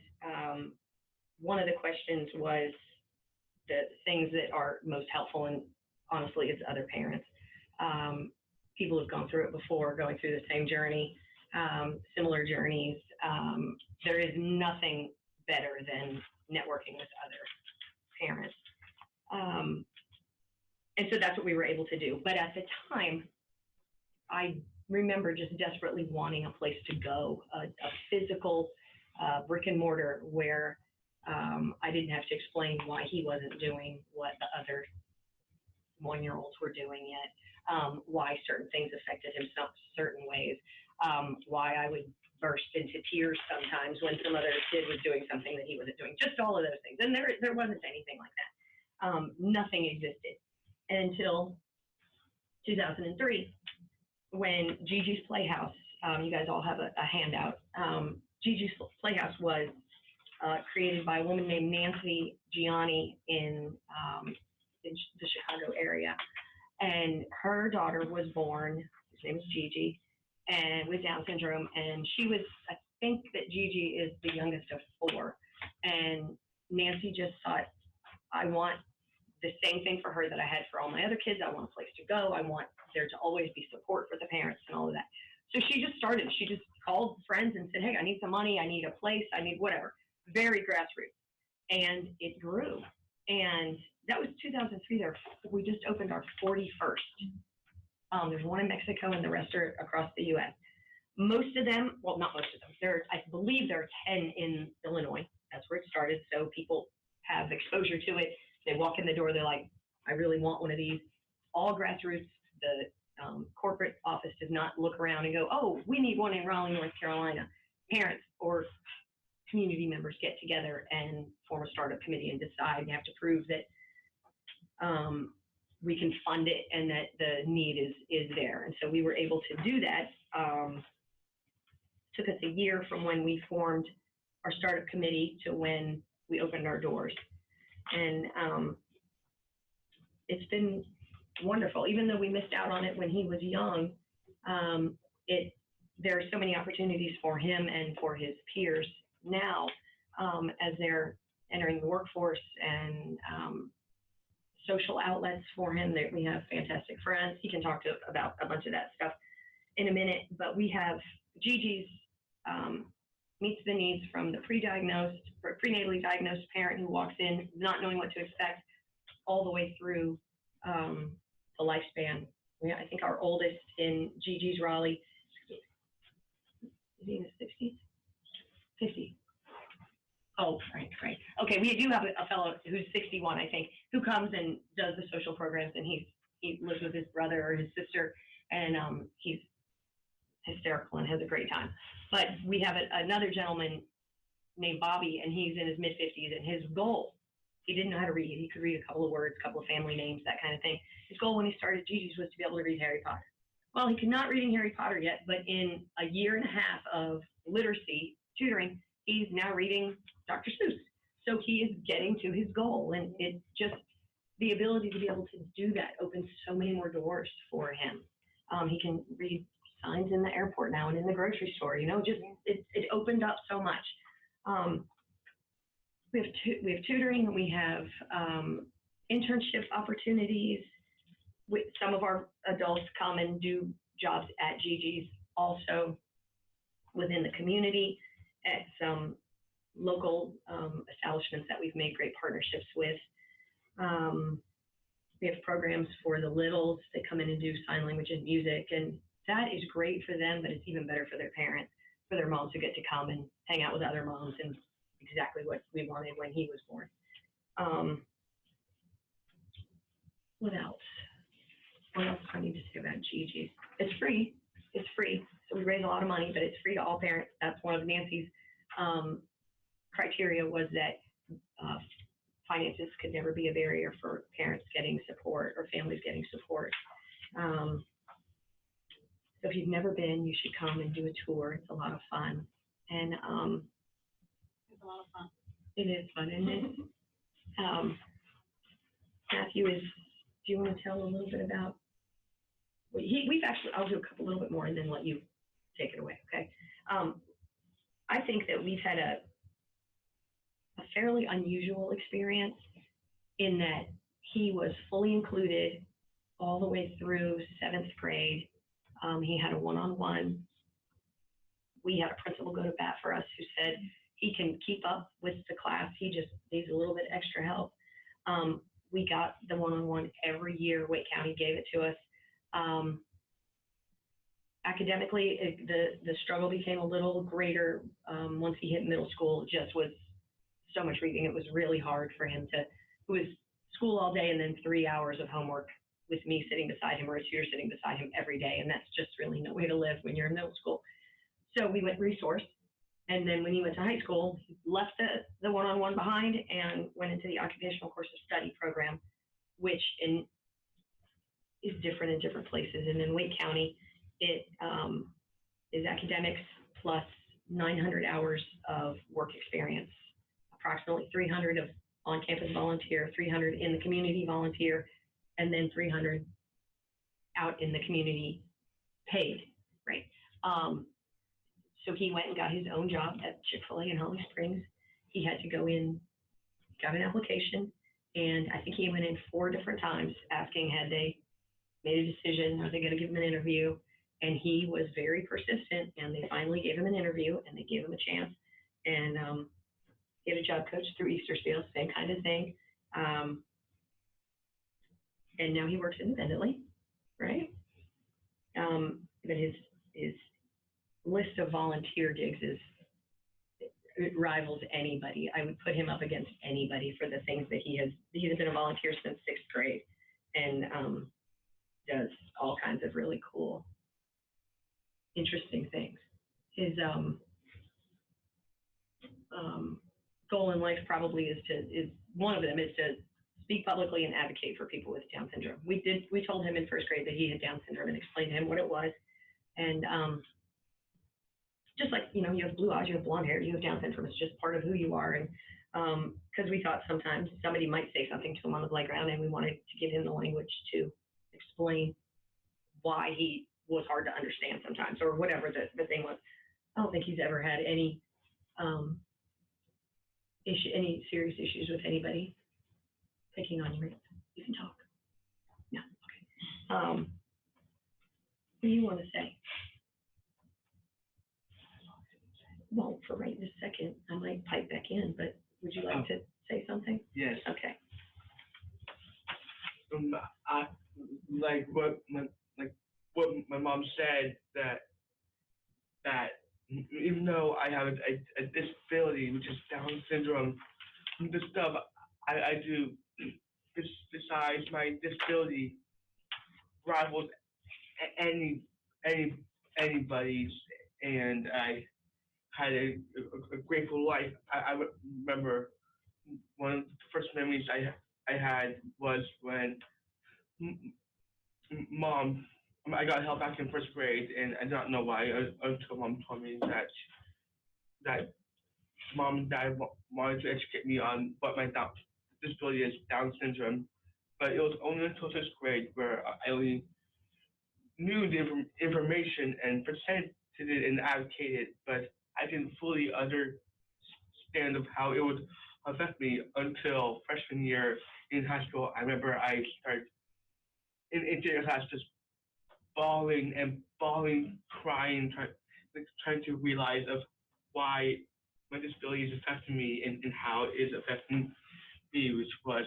One of the questions was the things that are most helpful, and honestly, it's other parents. People have gone through it before, going through the same journey, similar journeys. There is nothing better than networking with other parents. And so that's what we were able to do. But at the time, I remember just desperately wanting a place to go, a physical brick and mortar where I didn't have to explain why he wasn't doing what the other one-year-olds were doing yet, why certain things affected him certain ways, why I would burst into tears sometimes when some other kid was doing something that he wasn't doing, just all of those things. And there wasn't anything like that. Nothing existed until 2003 when GiGi's Playhouse, you guys all have a handout. GiGi's Playhouse was created by a woman named Nancy Gianni in the Chicago area. And her daughter was born, his name is GiGi, and with Down syndrome. And she was, I think that GiGi is the youngest of 4. And Nancy just thought, I want the same thing for her that I had for all my other kids. I want a place to go. I want there to always be support for the parents and all of that. So she just started. She just called friends and said, hey, I need some money. I need a place. I need whatever. Very grassroots. And it grew. And that was 2003. We just opened our 41st. There's one in Mexico and the rest are across the U.S. Most of them, well, not most of them. I believe there are 10 in Illinois. That's where it started. So people have exposure to it. They walk in the door, they're like, I really want one of these. All grassroots. The corporate office does not look around and go, oh, we need one in Raleigh, North Carolina. Parents or community members get together and form a startup committee and decide. You have to prove that we can fund it and that the need is there. And so we were able to do that. Took us a year from when we formed our startup committee to when we opened our doors. And it's been wonderful. Even though we missed out on it when he was young, there are so many opportunities for him and for his peers now as they're entering the workforce and social outlets for him. That we have fantastic friends. He can talk about a bunch of that stuff in a minute, but we have GiGi's meets the needs from the prenatally diagnosed parent who walks in not knowing what to expect all the way through the lifespan. I think our oldest in GiGi's Raleigh, is he in his 60s? 50. Oh, right. Okay, we do have a fellow who's 61, I think, who comes and does the social programs, and he lives with his brother or his sister, and he's hysterical and has a great time. But we have another gentleman named Bobby, and he's in his mid-50s, and his goal, he didn't know how to read. He could read a couple of words, a couple of family names, that kind of thing. His goal when he started GiGi's was to be able to read Harry Potter. Well, he could not reading Harry Potter yet, but in a year and a half of literacy tutoring, he's now reading Dr. Seuss. So he is getting to his goal, and it just, the ability to be able to do that opens so many more doors for him. He can read signs in the airport now and in the grocery store, you know, just, it opened up so much. We have tutoring, we have internship opportunities. Some of our adults come and do jobs at GiGi's also within the community at some local establishments that we've made great partnerships with. We have programs for the littles that come in and do sign language and music, and that is great for them, but it's even better for their parents, for their moms who get to come and hang out with other moms, and exactly what we wanted when he was born. What else? What else do I need to say about GiGi? It's free. It's free. So we raise a lot of money, but it's free to all parents. That's one of Nancy's criteria, was that finances could never be a barrier for parents getting support or families getting support. So if you've never been, you should come and do a tour. It's a lot of fun. And It's a lot of fun. it is fun, isn't it? Matthew is, do you want to tell a little bit about, we've actually, I'll do a little bit more and then let you take it away, okay? I think that we've had a fairly unusual experience in that he was fully included all the way through 7th grade. He had a one-on-one. We had a principal go to bat for us who said he can keep up with the class. He just needs a little bit extra help. We got the one-on-one every year. Wake County gave it to us. Academically, the struggle became a little greater once he hit middle school. It just was so much reading. It was really hard for him to, it was school all day and then 3 hours of homework with me sitting beside him or a tutor sitting beside him every day. And that's just really no way to live when you're in middle school. So we went resource. And then when he went to high school, he left the one-on-one behind and went into the occupational course of study program, which is different in different places. And in Wake County, it is academics plus 900 hours of work experience, approximately 300 of on-campus volunteer, 300 in the community volunteer, and then 300 out in the community paid, right? So he went and got his own job at Chick-fil-A in Holly Springs. He had to go in, got an application, and I think he went in 4 different times asking, had they made a decision, are they going to give him an interview? And he was very persistent, and they finally gave him an interview, and they gave him a chance. And he had a job coach through Easterfield, same kind of thing. And now he works independently, right? But his list of volunteer gigs it rivals anybody. I would put him up against anybody for the things that he's been a volunteer since 6th grade, and does all kinds of really cool, interesting things. His goal in life probably is one of them is to speak publicly and advocate for people with Down syndrome. We told him in 1st grade that he had Down syndrome and explained to him what it was. And just like, you know, you have blue eyes, you have blonde hair, you have Down syndrome, it's just part of who you are. And because we thought sometimes somebody might say something to him on the playground, and we wanted to give him the language to explain why he was hard to understand sometimes, or whatever the thing was. I don't think he's ever had any any serious issues with anybody picking on you. You can talk. No, okay. What do you want to say? Well, for right this second, I might pipe back in, but would you like to say something? Yes. Okay. I like what my mom said, that even though I have a disability, which is Down syndrome, the stuff I do besides my disability rivals anybody's, and I had a grateful life. I remember one of the first memories I had was when Mom I got help back in first grade, and I did not know why until mom told me that mom and dad wanted to educate me on what my disability is, Down syndrome. But it was only until sixth grade where I only knew the information and presented it and advocated, but I didn't fully understand of how it would affect me until freshman year in high school. I remember I started in junior class just bawling and bawling, crying, trying to realize of why my disability is affecting me and how it is affecting me, which was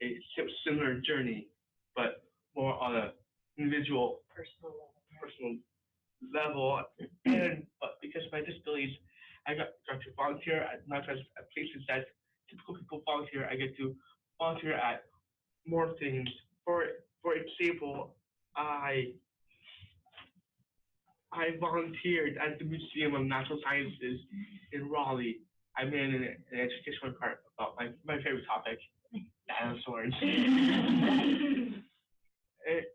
a similar journey, but more on a individual, personal level. And but because of my disabilities, I got to volunteer at not just at places that typical people volunteer. I get to volunteer at more things. For example, I volunteered at the Museum of Natural Sciences in Raleigh. I made an educational part about my favorite topic, dinosaurs.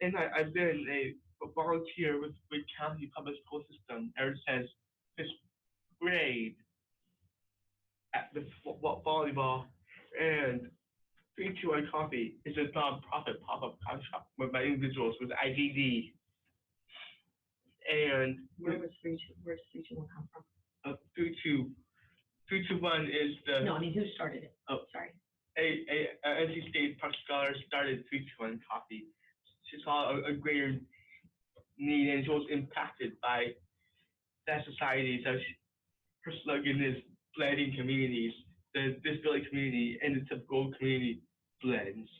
and I've been a volunteer with county public school system ever since fifth grade at the volleyball. And 321 Coffee is a non-profit pop-up coffee shop run by individuals with IDD. And where does 321 come from? 321 is the. No, I mean, who started it? Oh, sorry. A NC State Park scholar started 321 Coffee. She saw a greater need, and she was impacted by that society. So her slogan is blending communities, the disability community and the typical community blends.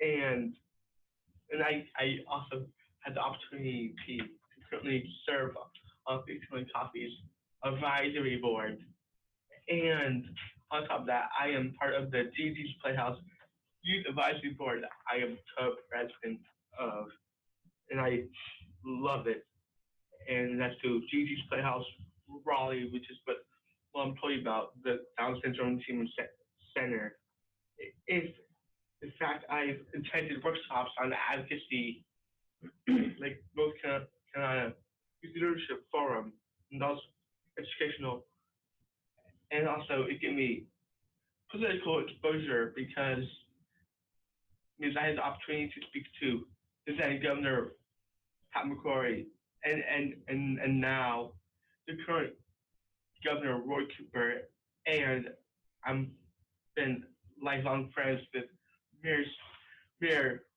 And I also had the opportunity to currently serve on 321 Coffee's advisory board. And on top of that, I am part of the GiGi's Playhouse Youth Advisory Board. I am co-president of, and I love it. And that's to GiGi's Playhouse Raleigh, which is what I'm telling you about, the Down Syndrome Treatment Center. In fact, I've attended workshops on advocacy, like North Carolina Youth Leadership Forum, and also educational. And also, it gave me political exposure because I had the opportunity to speak to the then Governor Pat McCrory and now the current Governor Roy Cooper, and I'm been lifelong friends with Mayor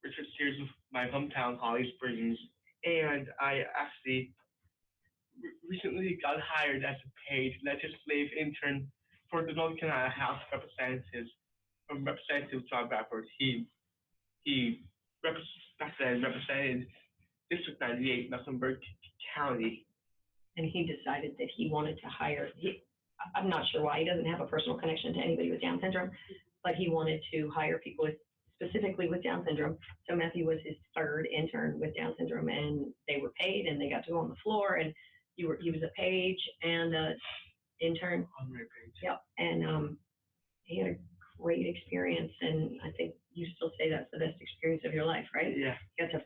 Richard Sears of my hometown, Holly Springs, and I actually recently got hired as a paid legislative intern for the North Carolina House of Representatives from Representative John Bradford. He represented District 98, Mecklenburg County. And he decided that he wanted to hire, I'm not sure why, he doesn't have a personal connection to anybody with Down syndrome, but he wanted to hire people specifically with Down syndrome. So Matthew was his third intern with Down syndrome, and they were paid, and they got to go on the floor, and he was a page and an intern. Honorary page. Yep, and he had a great experience, and I think you still say that's the best experience of your life, right? Yeah. You got to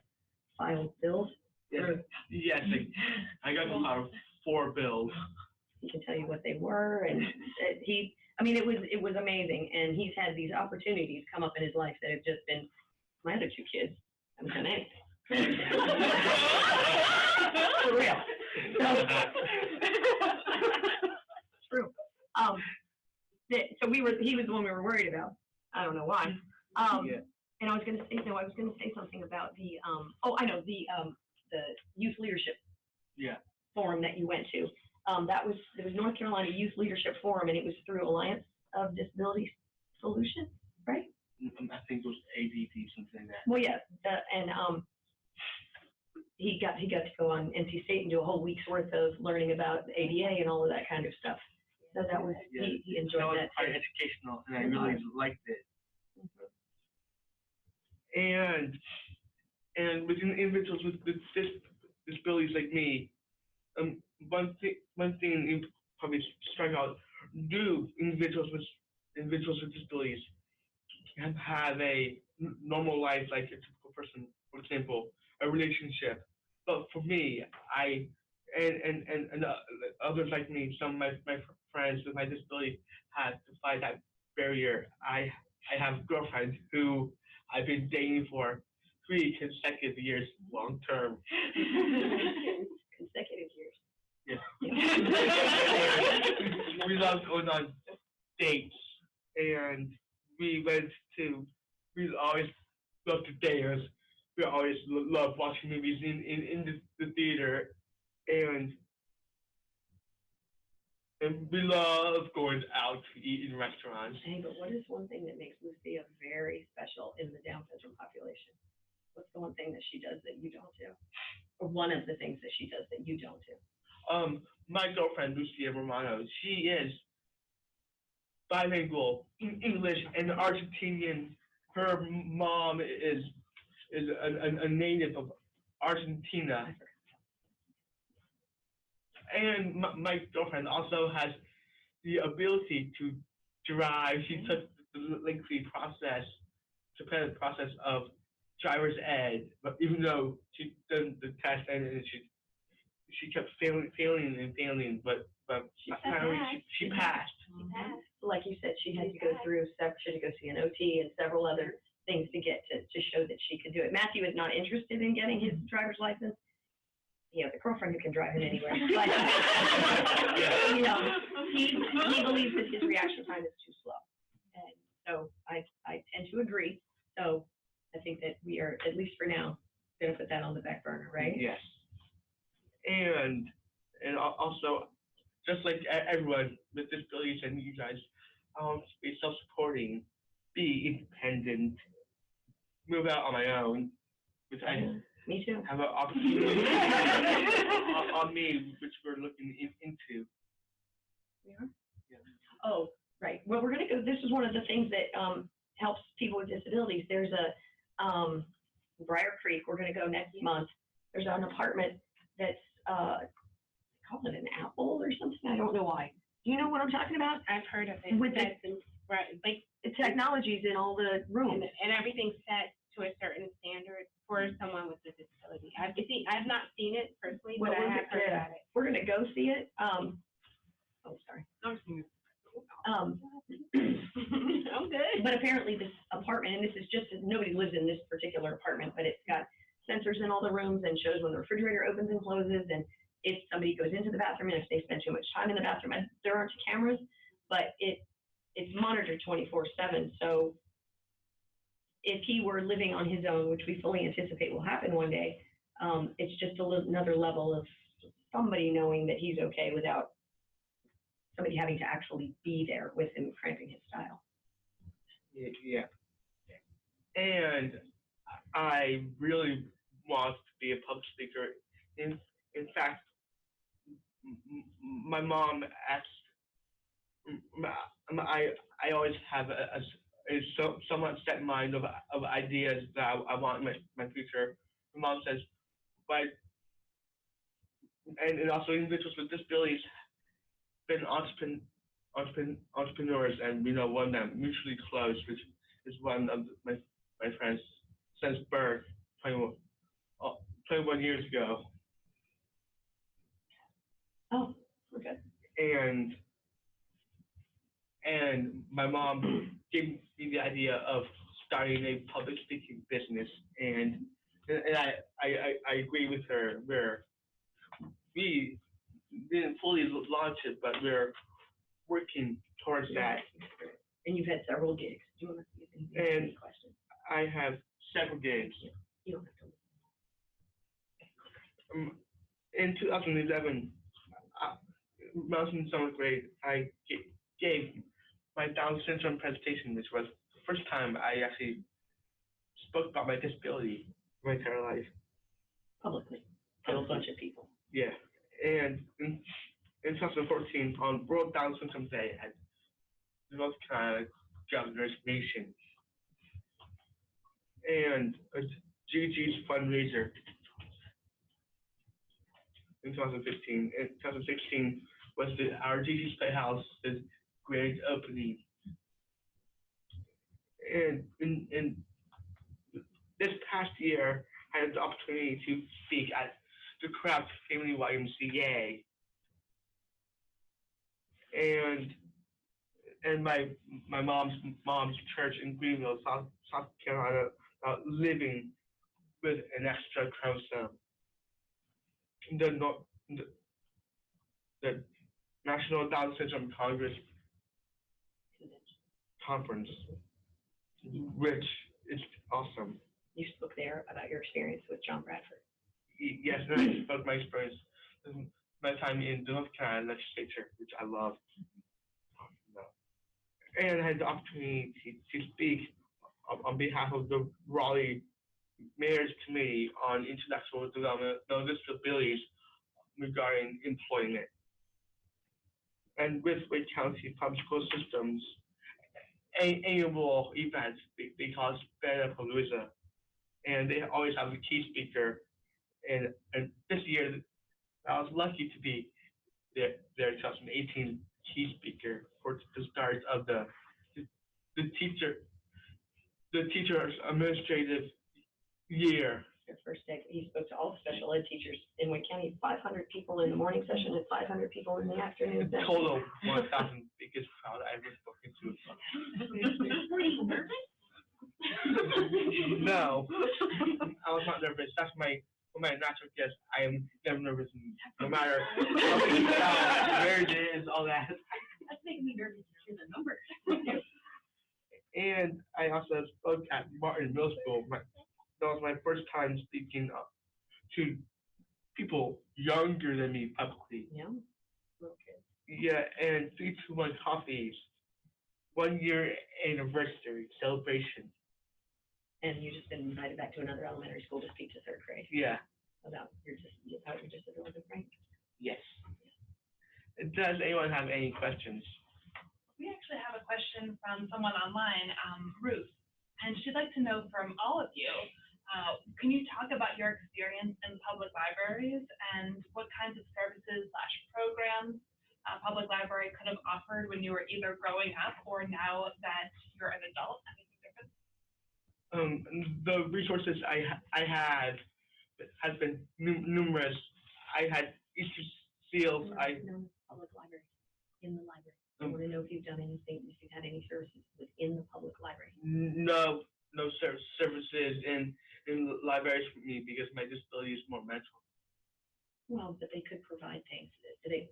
file bills. Yes, I got to file 4 bills. He can tell you what they were, and it was amazing. And he's had these opportunities come up in his life that have just been, my other 2 kids haven't done anything. For real. It's true. So he was the one we were worried about. I don't know why. Yeah. And I was going to say something about the the youth leadership forum that you went to. It was North Carolina Youth Leadership Forum, and it was through Alliance of Disability Solutions, right? I think it was ADP, something like that. Well, yeah, he got to go on NC State and do a whole week's worth of learning about ADA and all of that kind of stuff. So that was he enjoyed that. Was quite educational, and I really liked it. And with individuals with disabilities like me, one thing you probably strike out: do individuals with disabilities have a normal life like a typical person? For example, a relationship. But for me, and others like me, some of my friends with my disability had to fight that barrier. I have a girlfriend who I've been dating for 3 consecutive years, long term. Consecutive years. Yeah. We love going on dates, and we always love to dance. We always love watching movies in the theater, and we love going out to eat in restaurants. Hey, but what is one thing that makes Lucia very special in the Down syndrome population? What's the one thing that she does that you don't do? Or one of the things that she does that you don't do? My girlfriend, Lucia Romano, she is bilingual in English and Argentinian. Her mom is a native of Argentina. And my girlfriend also has the ability to drive. She took the lengthy process, competitive process of driver's ed, but even though she done the test and she kept failing, but apparently she passed. She passed. Like you said, she had to go through she had to go see an OT and several other things to get to show that she could do it. Matthew is not interested in getting his driver's license. He has a girlfriend who can drive him anywhere. But, you know, he believes that his reaction time is too slow. And so I tend to agree. So I think that we are, at least for now, going to put that on the back burner, right? Yes. And also, just like everyone with disabilities and you guys, be self-supporting, be independent, move out on my own, which Me too. have an opportunity on me, which we're looking into. We are? Yeah. Oh, right. Well, we're going to go, this is one of the things that helps people with disabilities. There's a Briar Creek, we're going to go next month. There's an apartment that's, call it an Apple or something. I don't know why. Do you know what I'm talking about? I've heard of it. With Like the technologies in all the rooms. and everything's set to a certain standard for someone with a disability. I've not seen it personally, but I have heard about it. We're going to go see it. Oh, sorry. I'm good. But apparently this apartment, and this is just, nobody lives in this particular apartment, but it's got sensors in all the rooms and shows when the refrigerator opens and closes, and if somebody goes into the bathroom and if they spend too much time in the bathroom. And there aren't cameras, but it's monitored 24/7. So if he were living on his own, which we fully anticipate will happen one day, it's just another level of somebody knowing that he's okay without somebody having to actually be there with him, cramping his style. Yeah. And I really want to be a public speaker. In fact, my mom asked, I always have a somewhat set mind of ideas that I want in my future. My mom says, but, and also individuals with disabilities been entrepreneurs, and we know one of them, Mutually Close, which is one of my friends since birth, 21 years ago. Oh, okay. And my mom gave me the idea of starting a public speaking business, and I agree with her, where we didn't fully launch it, but we're working towards that. And you've had several gigs. Do you want to see if anything any questions? I have several gigs. You don't have to. In 2011, when I was in 7th grade, I gave my Down syndrome presentation, which was the first time I actually spoke about my disability my entire life. Publicly, to a bunch of people. Yeah, and in 2014, on World Down Syndrome Day at the North Carolina Governor's Nation, and GiGi's fundraiser in 2015. In 2016 was our GiGi's Playhouse's grand opening. And in this past year had the opportunity to speak at the Craft Family YMCA, and my mom's church in Greenville, South Carolina, living with an extra chromosome. The National Down Syndrome Congress conference, which is awesome. You spoke there about your experience with John Bradford. Yes, and I spoke my experience, my time in the North Carolina legislature, which I love. And I had the opportunity to speak on behalf of the Raleigh Mayor's Committee on Intellectual Development of Disabilities regarding employment. And with Wake County Public School Systems annual events, they call it Palooza, and they always have a key speaker. And this year, I was lucky to be their 2018 key speaker for the start of the teacher's administrative year. Your first day, he spoke to all the special ed teachers in Wake County, 500 people in the morning session and 500 people in the afternoon session. Total 1,000 biggest crowd I've ever spoken to. Were you nervous? No, I was not nervous. That's my natural gift. I am never nervous, no matter how many where it is, all that. That's making me nervous to hear the numbers. And I also spoke at Martin Middle School. That was my first time speaking to people younger than me publicly. Yeah. Okay. Yeah, and 321 Coffee's 1 year anniversary celebration. And you just been invited back to another elementary school to speak to third grade. Yeah. About your disability, right? Yes. Does anyone have any questions? We actually have a question from someone online, Ruth, and she'd like to know from all of you, can you talk about your experience in public libraries and what kinds of services / programs a public library could have offered when you were either growing up or now that you're an adult? The resources I had has been numerous. I had issues seals. Public library, in the library. I want to know if you've done anything, if you've had any services within the public library. No services in libraries for me because my disability is more mental. Well, but they could provide things.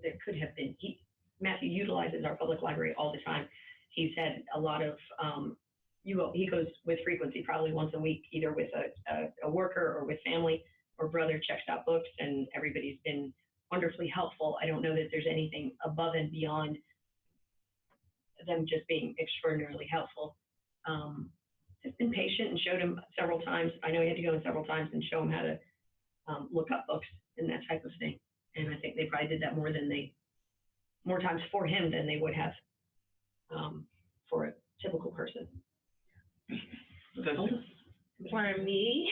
There could have been. Matthew utilizes our public library all the time. He's had a lot of. He goes with frequency, probably once a week, either with a worker or with family or brother, checks out books, and everybody's been wonderfully helpful. I don't know that there's anything above and beyond them just being extraordinarily helpful. Just been patient and showed him several times. I know he had to go in several times and show him how to look up books and that type of thing. And I think they probably did that more times for him than they would have for a typical person. For me,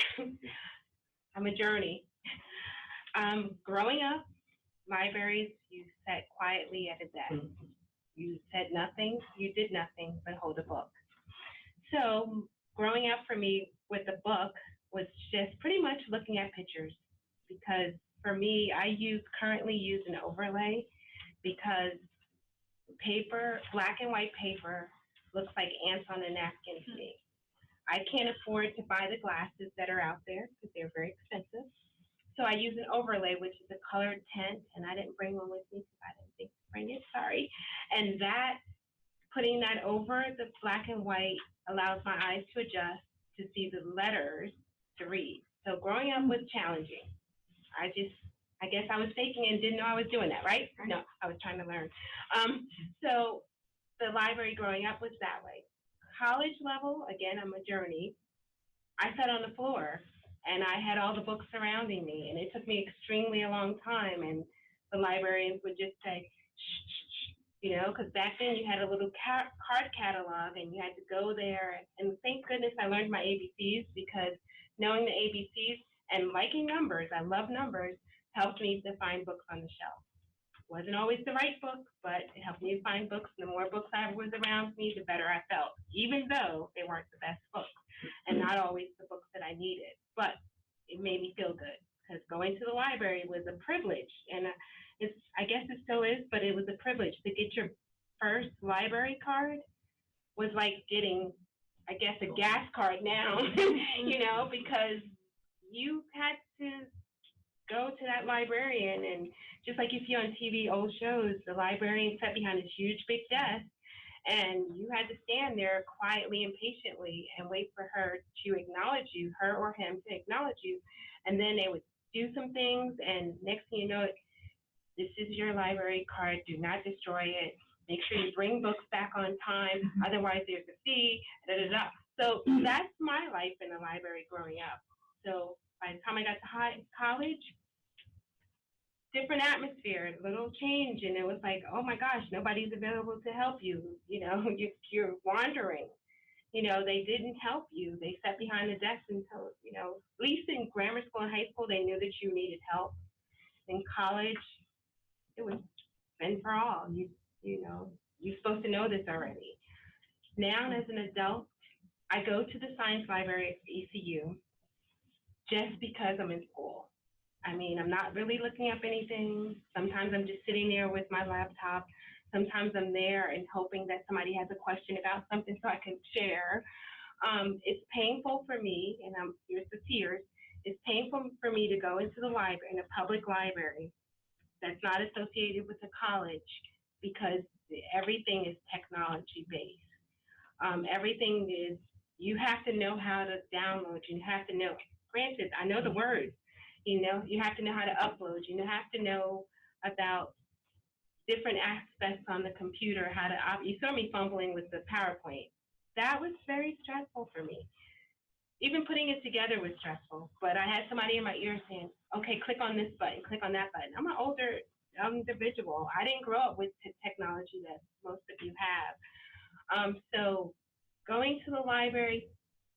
I'm a journey. Growing up, libraries, you sat quietly at a desk. You said nothing, you did nothing but hold a book. So growing up for me with the book was just pretty much looking at pictures, because for me, I currently use an overlay because paper, black and white paper, looks like ants on a napkin to me. I can't afford to buy the glasses that are out there because they're very expensive. So I use an overlay, which is a colored tint, and I didn't bring one with me because I didn't think to bring it, sorry. And putting that over the black and white allows my eyes to adjust to see the letters to read. So growing up was challenging. I guess I was faking and didn't know I was doing that, right? No, I was trying to learn. So the library growing up was that way. College level, again, I'm a journey. I sat on the floor and I had all the books surrounding me, and it took me extremely a long time, and the librarians would just say, shh, shh, shh, because back then you had a little card catalog and you had to go there, and thank goodness I learned my ABCs, because knowing the ABCs and liking numbers, I love numbers, helped me to find books on the shelf. Wasn't always the right book, but it helped me to find books. The more books I was around me, the better I felt, even though they weren't the best books and not always the books that I needed. But it made me feel good because going to the library was a privilege, and I guess it still is, but it was a privilege to get your first library card was like getting, I guess, a gas card now, you know, because you had to go to that librarian, and just like you see on TV, old shows, the librarian sat behind this huge big desk, and you had to stand there quietly and patiently and wait for her to acknowledge you, her or him to acknowledge you, and then they would do some things, and next thing you know, this is your library card, do not destroy it, make sure you bring books back on time, otherwise there's a fee, da, da, da. So that's my life in the library growing up. So by the time I got to college, different atmosphere, a little change, and it was like, oh my gosh, nobody's available to help you. You know, you're wandering. You know, they didn't help you. They sat behind the desk until, you know, at least in grammar school and high school, they knew that you needed help. In college, it was fend for all. You know, you're supposed to know this already. Now, as an adult, I go to the science library at ECU just because I'm in school. I mean, I'm not really looking up anything. Sometimes I'm just sitting there with my laptop. Sometimes I'm there and hoping that somebody has a question about something so I can share. It's painful for me, and here's the tears. It's painful for me to go into the library, in a public library that's not associated with a college, because everything is technology based. Everything is, you have to know how to download, you have to know, granted, I know the words, you know, you have to know how to upload, you have to know about different aspects on the computer, how to, you saw me fumbling with the PowerPoint. That was very stressful for me. Even putting it together was stressful, but I had somebody in my ear saying, okay, click on this button, click on that button. I'm an older individual. I didn't grow up with technology that most of you have. So going to the library,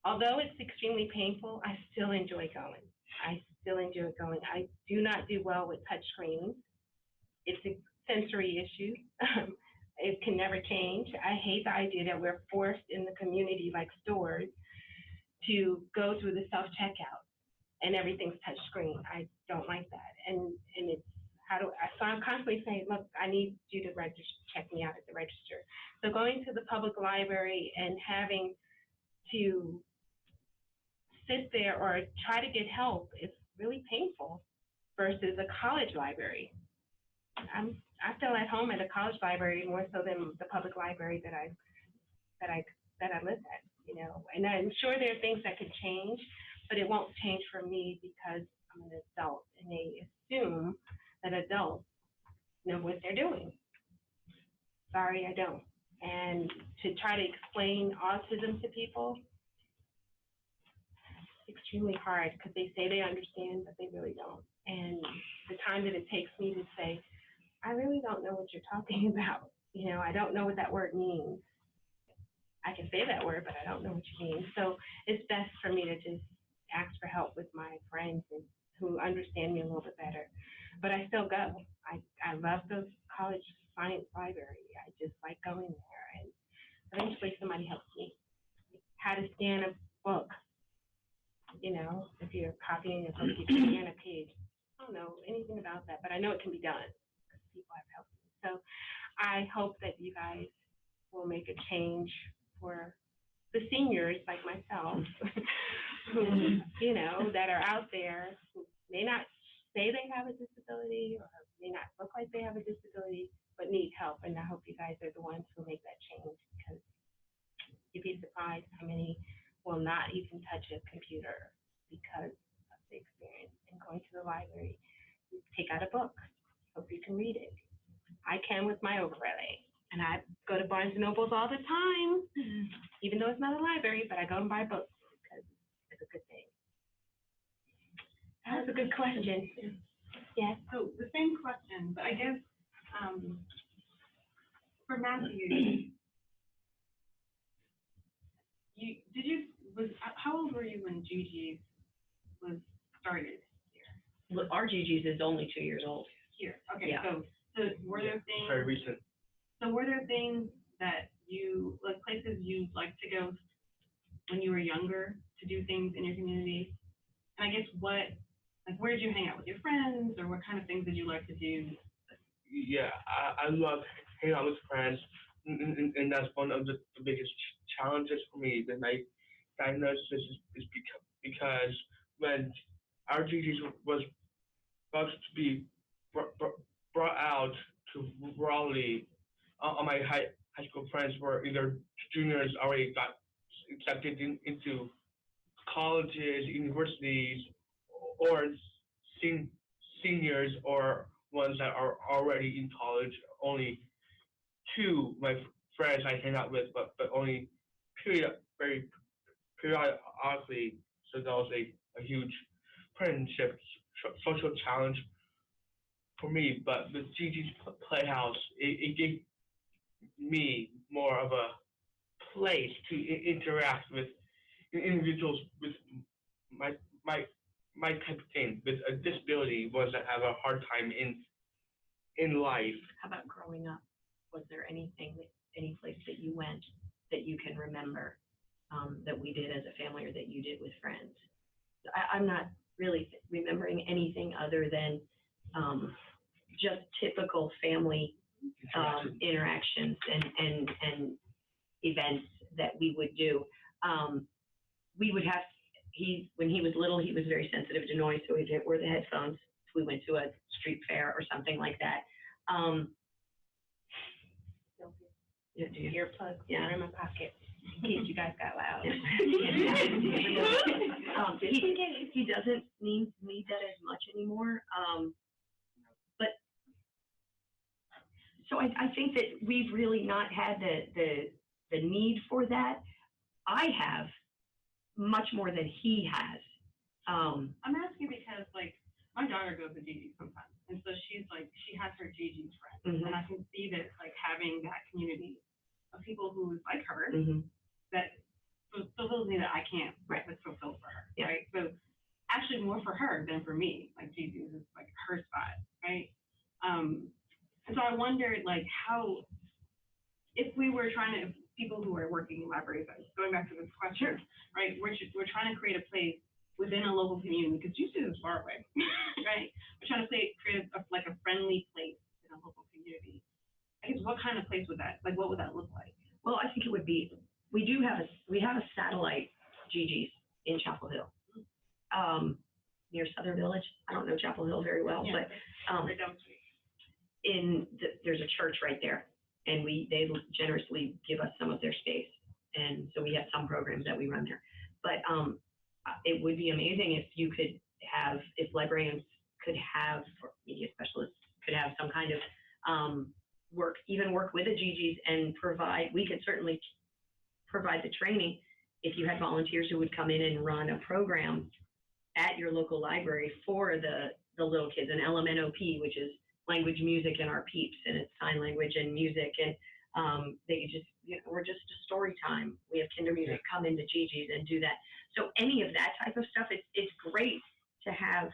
although it's extremely painful, I still enjoy going. I still enjoy going. I do not do well with touch screens. It's a sensory issue. It can never change. I hate the idea that we're forced in the community, like stores, to go through the self-checkout and everything's touch screen. I don't like that. And it's, so I'm constantly saying, look, I need you to register, check me out at the register. So going to the public library and having to sit there or try to get help is really painful versus a college library. I feel at home at a college library more so than the public library that I live at, you know. And I'm sure there are things that could change, but it won't change for me because I'm an adult, and they assume that adults know what they're doing. Sorry, I don't. And to try to explain autism to people, it's extremely hard because they say they understand, but they really don't. And the time that it takes me to say, I really don't know what you're talking about. You know, I don't know what that word means. I can say that word, but I don't know what you mean. So it's best for me to just ask for help with my friends who understand me a little bit better. But I still go. I love the college science library. I just like going there. And eventually somebody helps me. How to scan a book. You know, if you're copying a book, you can scan a page. I don't know anything about that, but I know it can be done because people have helped me. So I hope that you guys will make a change for the seniors like myself who, you know, that are out there who may not say they have a disability or may not look like they have a disability, but need help. And I hope you guys are the ones who make that change, because you'd be surprised how many will not even touch a computer because of the experience. And going to the library, you take out a book, hope you can read it. I can with my overlay. And I go to Barnes & Nobles all the time, even though it's not a library, but I go and buy books because it's a good thing. That was a good question. Yes. So the same question, but I guess for Matthew, how old were you when GiGi was started here? Well, our GiGi's is only 2 years old. Here, okay. Yeah. So were there things? Very recent. So were there things that you, like places you liked to go when you were younger to do things in your community And I guess where did you hang out with your friends, or what kind of things did you like to do? Yeah, I love hanging out with friends, and that's one of the biggest challenges for me with my diagnosis is because when our GGs was about to be brought out to Raleigh, all my high school friends were either juniors already got accepted into colleges, universities, or seniors or ones that are already in college. Only two my friends I hang out with, but only very periodically. So that was a huge friendship social challenge for me. But the GG's Playhouse, it gave me more of a place to interact with individuals with my my my type of thing, with a disability, ones that have a hard time in life. How about growing up? Was there any place that you went that you can remember that we did as a family or that you did with friends? I'm not really remembering anything other than just typical family interactions and events that we would do. We would have, when he was little, he was very sensitive to noise, so we'd wear the headphones if we went to a street fair or something like that. Earplugs Yeah. are in my pocket in case you guys got loud. He doesn't need that as much anymore. But so I think that we've really not had the need for that. I have much more than he has. I'm asking because my daughter goes to GG sometimes, and so she has her GG friends, and I can see that having that community of people who like her that fulfills me that I can't fulfill for her, right? So actually more for her than for me. GG is her spot, right? And so I wondered how, if we were trying to, people who are working in libraries, going back to this question, right? We're trying to create a place within a local community, because GG is far away, right? We're trying to create a friendly place in a local community. I guess what kind of place would that, what would that look like? Well, I think it would be, we have a satellite GG's in Chapel Hill, near Southern Village. I don't know Chapel Hill very well, but there's a church right there, and they generously give us some of their space, and so we have some programs that we run there. But it would be amazing if you could have, if librarians could have, or media specialists could have some kind of work with the GGs and provide, we could certainly provide the training if you had volunteers who would come in and run a program at your local library for the little kids, an LMNOP, which is language, music, and our peeps, and it's sign language and music, and they just, we're just a story time. We have kinder music come into GG's and do that. So any of that type of stuff, it's great to have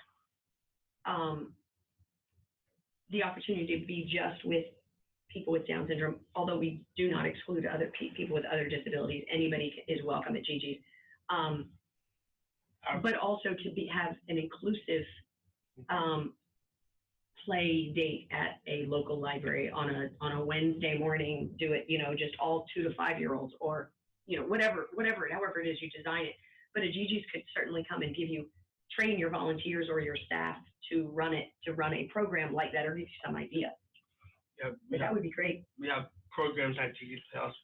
the opportunity to be just with people with Down syndrome, although we do not exclude other people with other disabilities. Anybody is welcome at GG's. But also to have an inclusive play date at a local library on a Wednesday morning. Do it, just all 2 to 5 year olds, or however it is you design it. But a GG's could certainly come and train your volunteers or your staff to run a program like that, or give you some idea. Yeah, that would be great. We have programs at GG's Playhouse,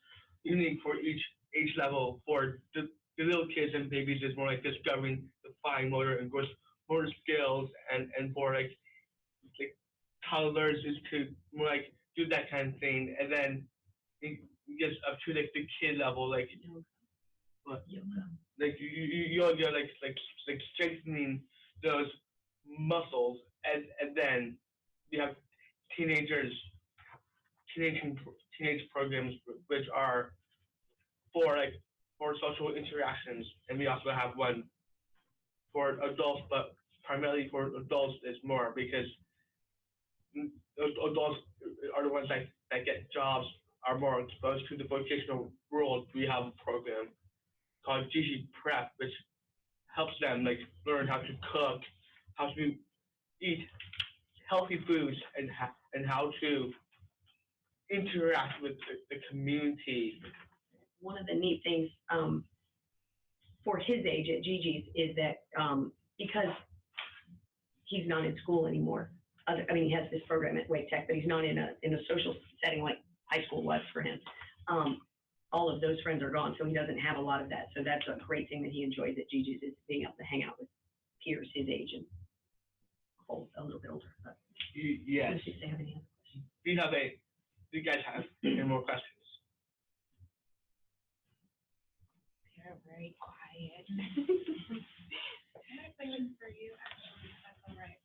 unique for each age level. For the little kids and babies, is more discovering the fine motor and gross motor skills, and for toddlers is to more do that kind of thing, and then it gets up to the kid level, you'll get strengthening those muscles, and then you have teenage programs which are for social interactions, and we also have one for adults, but primarily for adults is more because adults are the ones that get jobs, are more exposed to the vocational world. We have a program called GiGi Prep, which helps them like learn how to cook, how to eat healthy foods, and how to interact with the community. One of the neat things for his age at GiGi's is that because he's not in school anymore. I mean, he has this program at Wake Tech, but he's not in a social setting like high school was for him. All of those friends are gone, so he doesn't have a lot of that. So that's a great thing that he enjoys at GiGi's, is being able to hang out with peers his age and a little bit older. But Yes. if they have any other questions. Do you guys have any more questions? They're very quiet. I have a question for you, actually, if that's all right.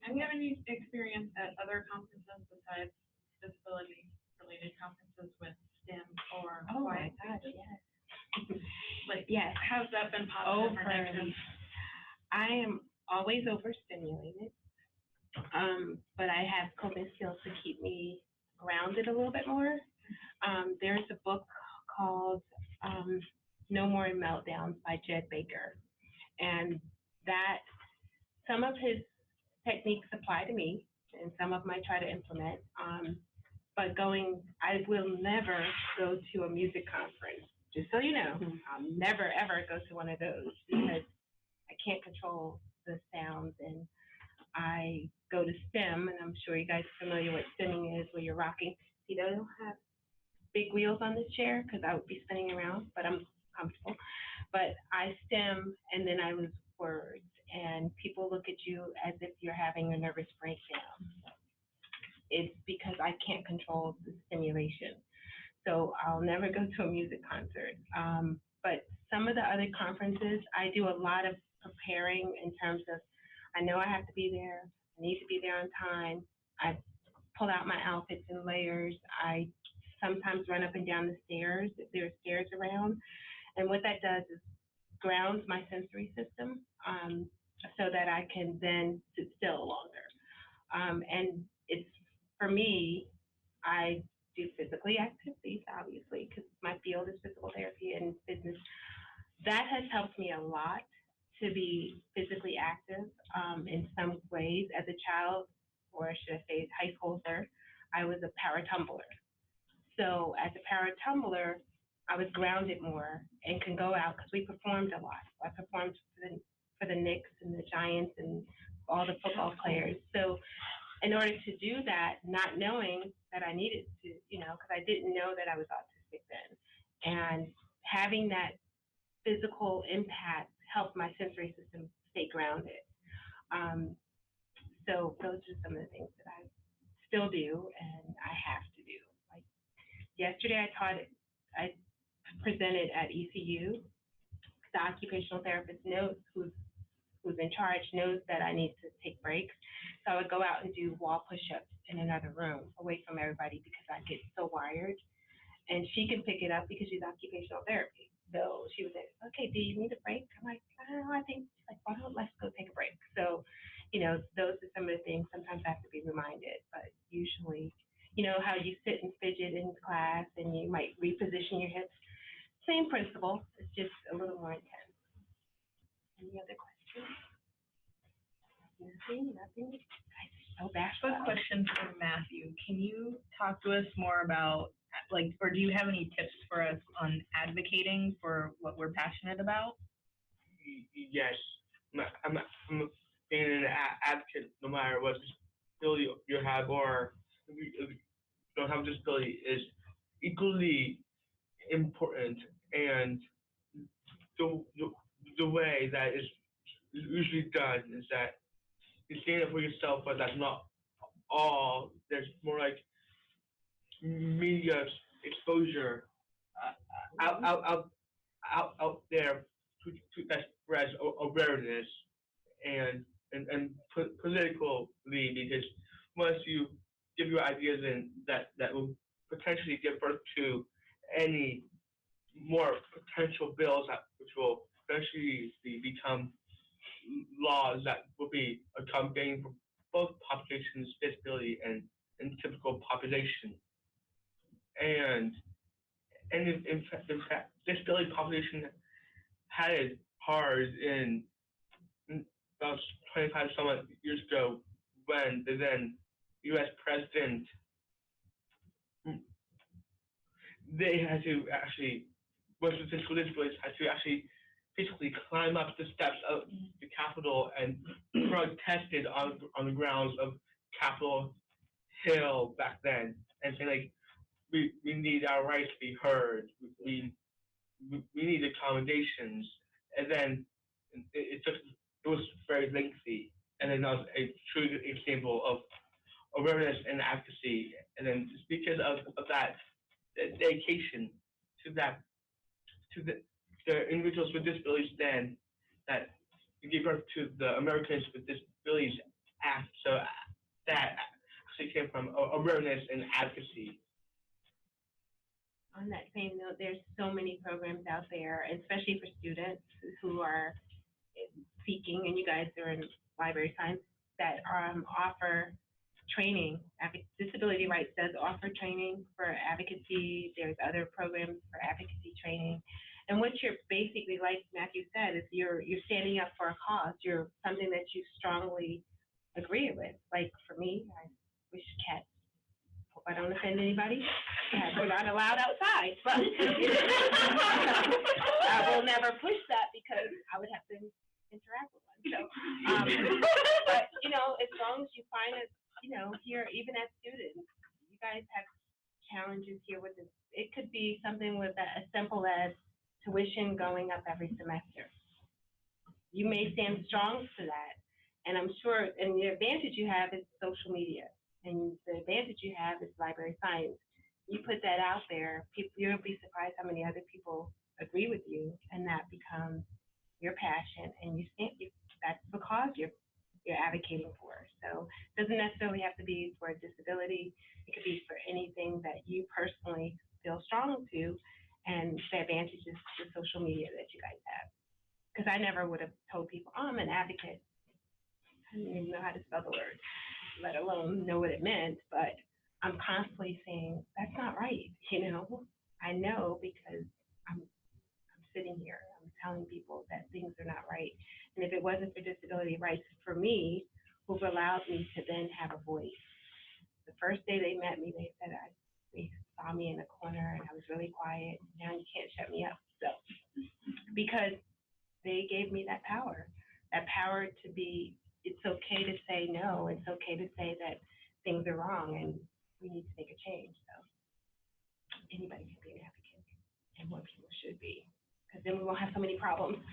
Have you had any experience at other conferences besides disability-related conferences with STEM or quiet spaces? Yes. Like, Yes. how's that been positive or negative? I am always overstimulated, but I have coping skills to keep me grounded a little bit more. There's a book called No More Meltdowns by Jed Baker, and that some of his techniques apply to me, and some of them I try to implement. But I will never go to a music conference, just so you know. I'll never, ever go to one of those because I can't control the sounds, and I go to STEM, and I'm sure you guys are familiar with stemming is, where you're rocking. See, they don't have big wheels on this chair because I would be spinning around, but I'm comfortable. But I stem, and then I lose words, and people look at you as if you're having a nervous breakdown. It's because I can't control the stimulation. So I'll never go to a music concert. But some of the other conferences, I do a lot of preparing in terms of, I know I have to be there, I need to be there on time. I pull out my outfits in layers. I sometimes run up and down the stairs if there are stairs around. And what that does is grounds my sensory system so that I can then sit still longer. And it's, for me, I do physically activities, obviously, because my field is physical therapy and business. That has helped me a lot to be physically active in some ways. As a child, or should I say high schooler, I was a para-tumbler. So as a para-tumbler, I was grounded more and can go out because we performed a lot. I performed for the Knicks and the Giants and all the football players. So in order to do that, not knowing that I needed to, because I didn't know that I was autistic then, and having that physical impact helped my sensory system stay grounded. So those are some of the things that I still do and I have to do. Like yesterday I presented at ECU. The occupational therapist knows, who's in charge, knows that I need to take breaks. So I would go out and do wall push-ups in another room away from everybody because I get so wired. And she can pick it up because she's occupational therapy. So she was like, okay, do you need a break? I'm like, I don't know, I think, like, why don't let's go take a break. So, those are some of the things sometimes I have to be reminded, but usually, how you sit and fidget in class and you might reposition your hips, same principle, it's just a little more intense. Any other questions? Nothing? So bashful. A question for Matthew. Can you talk to us more about, or do you have any tips for us on advocating for what we're passionate about? Yes, I'm being an advocate, no matter what disability you have or if you don't have a disability, is equally important. And the way that is usually done is that you stand up for yourself, but that's not all. There's more like media exposure out there to that spreads awareness and politically, because once you give your ideas in that will potentially give birth to any more potential bills which will eventually become laws that will be a campaign for both populations, disability and typical population. And in fact, disability population had it hard in about 25 some years ago when the then U.S. president, they had to actually, most of the physical disabilities had to actually physically climb up the steps of the Capitol and protested on the grounds of Capitol Hill back then and say like, we need our rights to be heard. We need accommodations. And then it was very lengthy. And then that was a true example of awareness and advocacy. And then just because of that dedication to the individuals with disabilities then that gave birth to the Americans with Disabilities Act. So that actually came from awareness and advocacy. On that same note, there's so many programs out there, especially for students who are seeking, and you guys are in library science, that offer training. Disability Rights does offer training for advocacy. There's other programs for advocacy training. And what you're basically, like Matthew said, is you're standing up for a cause. You're something that you strongly agree with. Like for me, I wish cats, hope I don't offend anybody, cats are not allowed outside. But I will never push that because I would have to interact with one. So, but you know, as long as you find it, you know, here, even as students, you guys have challenges here with this. It could be something with as simple as tuition going up every semester. You may stand strong for that. And I'm sure, and the advantage you have is social media. And the advantage you have is library science. You put that out there, you'll be surprised how many other people agree with you, and that becomes your passion, and you stand, that's the cause you're advocating for. So it doesn't necessarily have to be for a disability. It could be for anything that you personally feel strong to, and the advantages to social media that you guys have. Because I never would have told people, oh, I'm an advocate. I didn't even know how to spell the word, let alone know what it meant, but I'm constantly saying, that's not right, you know? I know because I'm sitting here, I'm telling people that things are not right. And if it wasn't for disability rights for me, who've allowed me to then have a voice. The first day they met me, they said, they saw me in a corner and I was really quiet. Now you can't shut me up. So, because they gave me that power to be, it's okay to say no. It's okay to say that things are wrong and we need to make a change. So anybody can be an advocate, and more people should be, because then we won't have so many problems.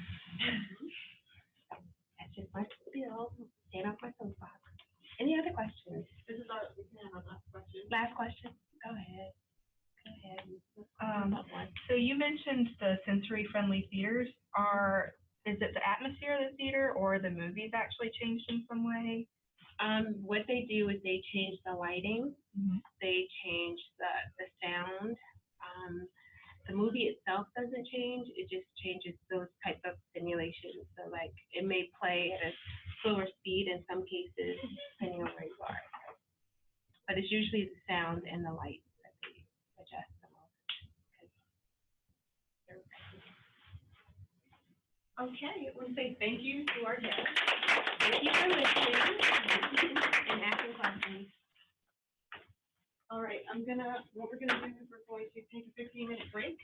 So that's just my spiel. Stand off my soapbox. Any other questions? We can have a last question. Last question. Go ahead. So you mentioned the sensory-friendly theaters. Is it the atmosphere of the theater or the movies actually changed in some way? What they do is they change the lighting, they change the sound. The movie itself doesn't change, it just changes those type of simulations. So like it may play at a slower speed in some cases, depending on where you are. But it's usually the sound and the light that they adjust the most. Okay, I want to say thank you to our guests. Thank you for listening and asking questions. All right, what we're gonna do is we're going to take a 15-minute break.